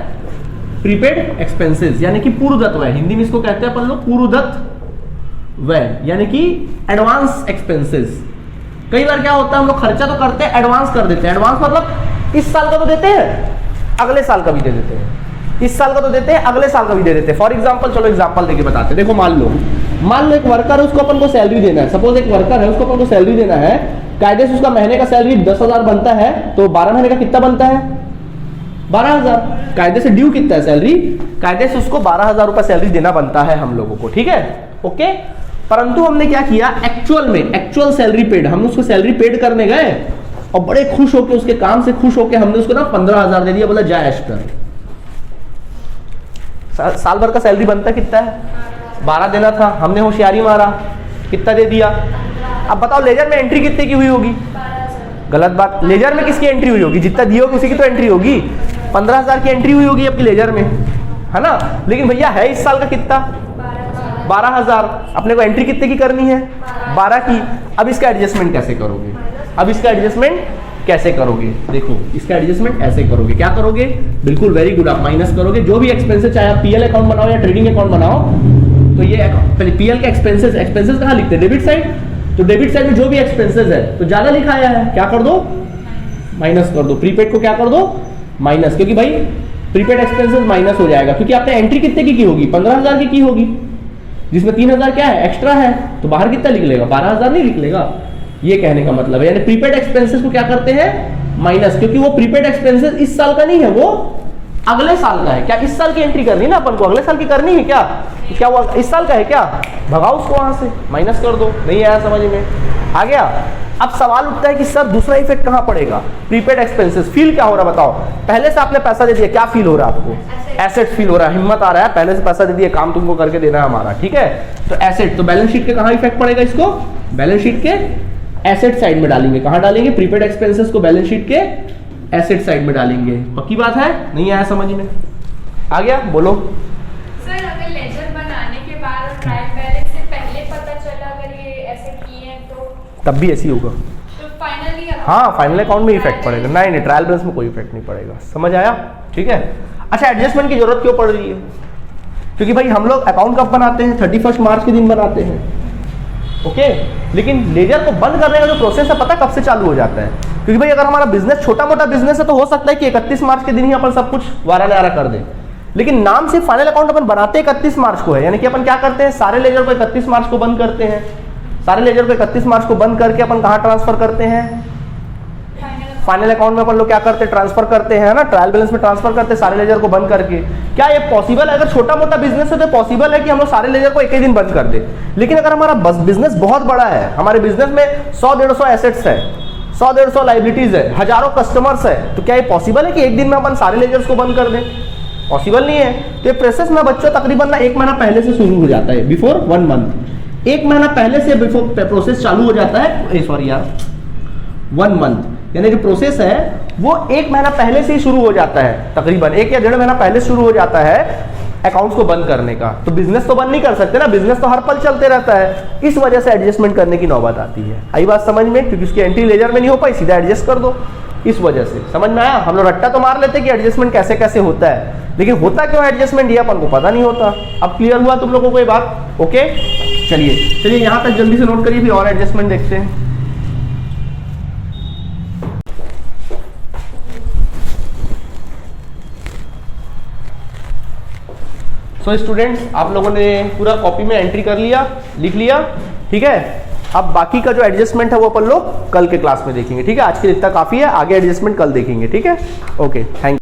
Speaker 1: प्रीपेड एक्सपेंसेस, यानी कि पूर्वदत्त व्यय। हिंदी में इसको कहते हैं अपन लोग पूर्वदत्त व्यय, यानी कि एडवांस एक्सपेंसेस। कई बार क्या होता है, हम लोग खर्चा तो करते हैं, एडवांस कर देते हैं। एडवांस मतलब इस साल का तो देते हैं, अगले साल का भी दे देते हैं। इस साल का तो देते हैं, अगले साल का भी दे देते हैं। फॉर एग्जांपल, चलो एग्जांपल देके बताते हैं। देखो मान लो एक वर्कर है, उसको अपन को सैलरी देना है। सपोज एक वर्कर है, उसको अपन को सैलरी देना है। कायदे से उसका महीने का सैलरी 10,000 बनता है, तो 12 महीने का कितना बनता है? 12,000। कायदे से ड्यू कितना है सैलरी? कायदे से उसको 12,000 रुपए सैलरी देना बनता है हम लोगों को। ठीक है, ओके। परंतु हमने क्या किया, एक्चुअल सैलरी पेड, हम उसको सैलरी पेड करने गए और बड़े खुश होके, उसके काम से खुश होके हमने उसको ना 15,000 दे दिया, बोला जा ऐश कर। साल भर का सैलरी बनता कितना है? 12 देना था, हमने होशियारी मारा, कितना दे दिया? अब बताओ लेजर में एंट्री कितने की हुई होगी? गलत बात। लेजर में किसकी एंट्री हुई होगी? जितना दिए होगी उसी की तो एंट्री होगी। 15,000 की एंट्री हुई होगी आपकी लेजर में, है ना। लेकिन भैया है इस साल का कितना? 12,000। अपने को एंट्री कितने की करनी है? 12 की। अब इसका एडजस्टमेंट कैसे करोगे? देखो इसका एडजस्टमेंट ऐसे करोगे। क्या करोगे? बिल्कुल वेरी गुड, आप माइनस करोगे जो भी एक्सपेंसेस, चाहे आप पीएल अकाउंट बनाओ या ट्रेडिंग अकाउंट बनाओ। तो ये पहले पीएल के एक्सपेंसेस कहां लिखते हैं? Debit side. तो डेबिट साइड में जो भी एक्सपेंसेस है तो ज्यादा लिखा आया है, क्या कर दो? माइनस कर दो। प्रीपेड को क्या कर दो? माइनस, क्योंकि भाई प्रीपेड एक्सपेंसेस माइनस हो जाएगा, क्योंकि आपने एंट्री कितने की होगी? 15,000 की होगी, जिसमें 3,000 क्या है? एक्स्ट्रा है। तो बाहर कितना लिख लेगा? 12,000 नहीं लिख लेगा। ये कहने का मतलब है, यानी प्रीपेड एक्सपेंसेस को क्या करते हैं? माइनस, क्योंकि वो प्रीपेड एक्सपेंसेस इस साल का नहीं है, वो अगले साल का है। क्या इस साल की एंट्री करनी है ना अपन को? अगले साल की करनी है क्या? क्या वो इस साल का है क्या? भगाओ उसको वहां से, माइनस कर दो। नहीं आया समझ में? आ गया? अब सवाल उठता है कि सर दूसरा इफेक्ट कहां पड़ेगा? Prepaid expenses. फील क्या हो रहा बताओ? पहले से आपने पैसा दे दिया, क्या फील हो रहा है आपको? एसेट फील हो रहा है, हिम्मत आ रहा है, पहले से पैसा दे दिया, काम तुमको करके देना है हमारा। ठीक है, तो एसेट, तो बैलेंस शीट के कहां इफेक्ट पड़ेगा इसको? बैलेंस शीट के एसेट साइड में डालेंगे। कहां डालेंगे? प्रीपेड एक्सपेंसेस को बैलेंस शीट के एसेट साइड में डालेंगे। पक्की बात है? नहीं आया समझ में? आ गया? बोलो
Speaker 2: सर। अगर लेजर बनाने के बाद और ट्रायल बैलेंस से पहले पता चला अगर ये ऐसे किए हैं तो तब
Speaker 1: भी ऐसी होगा।
Speaker 2: तो फाइनली
Speaker 1: हाँ, फाइनल अकाउंट में इफेक्ट पड़ेगा। नहीं, ट्रायल बैलेंस में कोई इफेक्ट नहीं पड़ेगा। समझ आया? ठीक है। अच्छा, एडजस्टमेंट की जरूरत क्यों पड़ रही है? क्योंकि भाई हम लोग अकाउंट कब बनाते हैं? 31 मार्च के दिन बनाते हैं। ओके, लेकिन लेजर को बंद करने का जो प्रोसेस है पता कब से चालू हो जाता है? क्योंकि भाई अगर हमारा बिजनेस छोटा मोटा बिजनेस है तो हो सकता है कि 31 मार्च के दिन ही अपन सब कुछ वारा नारा कर दें, लेकिन नाम से फाइनल अकाउंट अपन बनाते 31 मार्च को है। यानी कि अपन क्या करते हैं? सारे लेजर को 31 मार्च को बंद करते हैं। सारे लेजर को 31 मार्च को बंद करके अपन कहां ट्रांसफर करते हैं? फाइनल अकाउंट में अपन लोग क्या करते हैं? ट्रांसफर करते हैं ना, ट्रायल बैलेंस में ट्रांसफर करते हैं सारे लेजर को बंद करके। क्या ये पॉसिबल है? अगर छोटा मोटा बिजनेस है तो पॉसिबल है कि हम लोग सारे लेजर को एक ही दिन बंद कर दे। लेकिन अगर हमारा बिजनेस बहुत बड़ा है, हमारे बिजनेस में 100-150 एसेट्स है, 100-150 लाइबिलिटीज है, हजारों कस्टमर्स है, तो क्या ये पॉसिबल है कि एक दिन में अपन सारे लेजर्स को बंद कर दें? पॉसिबल नहीं है। तो ये प्रोसेस ना बच्चों तकरीबन ना 1 महीना पहले से शुरू हो जाता है, बिफोर 1 मंथ। 1 महीना पहले से बिफोर प्रोसेस चालू हो जाता है, सॉरी यार 1 मंथ, यानी जो प्रोसेस है वो 1 महीना पहले से ही शुरू हो जाता है, तकरीबन 1 या 1.5 महीना पहले शुरू हो जाता है अकाउंट्स को बंद करने का। तो बिजनेस तो बंद नहीं कर सकते ना, बिजनेस तो हर पल चलते रहता है, इस वजह से एडजस्टमेंट करने की नौबत आती है। आई बात समझ में? क्योंकि उसकी एंट्री लेजर में नहीं हो पाई, सीधा एडजस्ट कर दो, इस वजह से। समझ में आया? हम लोग रट्टा तो मार लेते कि एडजस्टमेंट कैसे कैसे होता है, लेकिन होता क्यों एडजस्टमेंट ये अपन को पता नहीं होता। अब क्लियर हुआ तुम लोगों को ये बात? ओके, चलिए यहां तक जल्दी से नोट करिए, फिर और एडजस्टमेंट देखते हैं। सो स्टूडेंट्स, आप लोगों ने पूरा कॉपी में एंट्री कर लिया, लिख लिया, ठीक है। अब बाकी का जो एडजस्टमेंट है वो अपन लोग कल के क्लास में देखेंगे, ठीक है। आज के लिए इतना काफी है, आगे एडजस्टमेंट कल देखेंगे, ठीक है। Okay, thank you.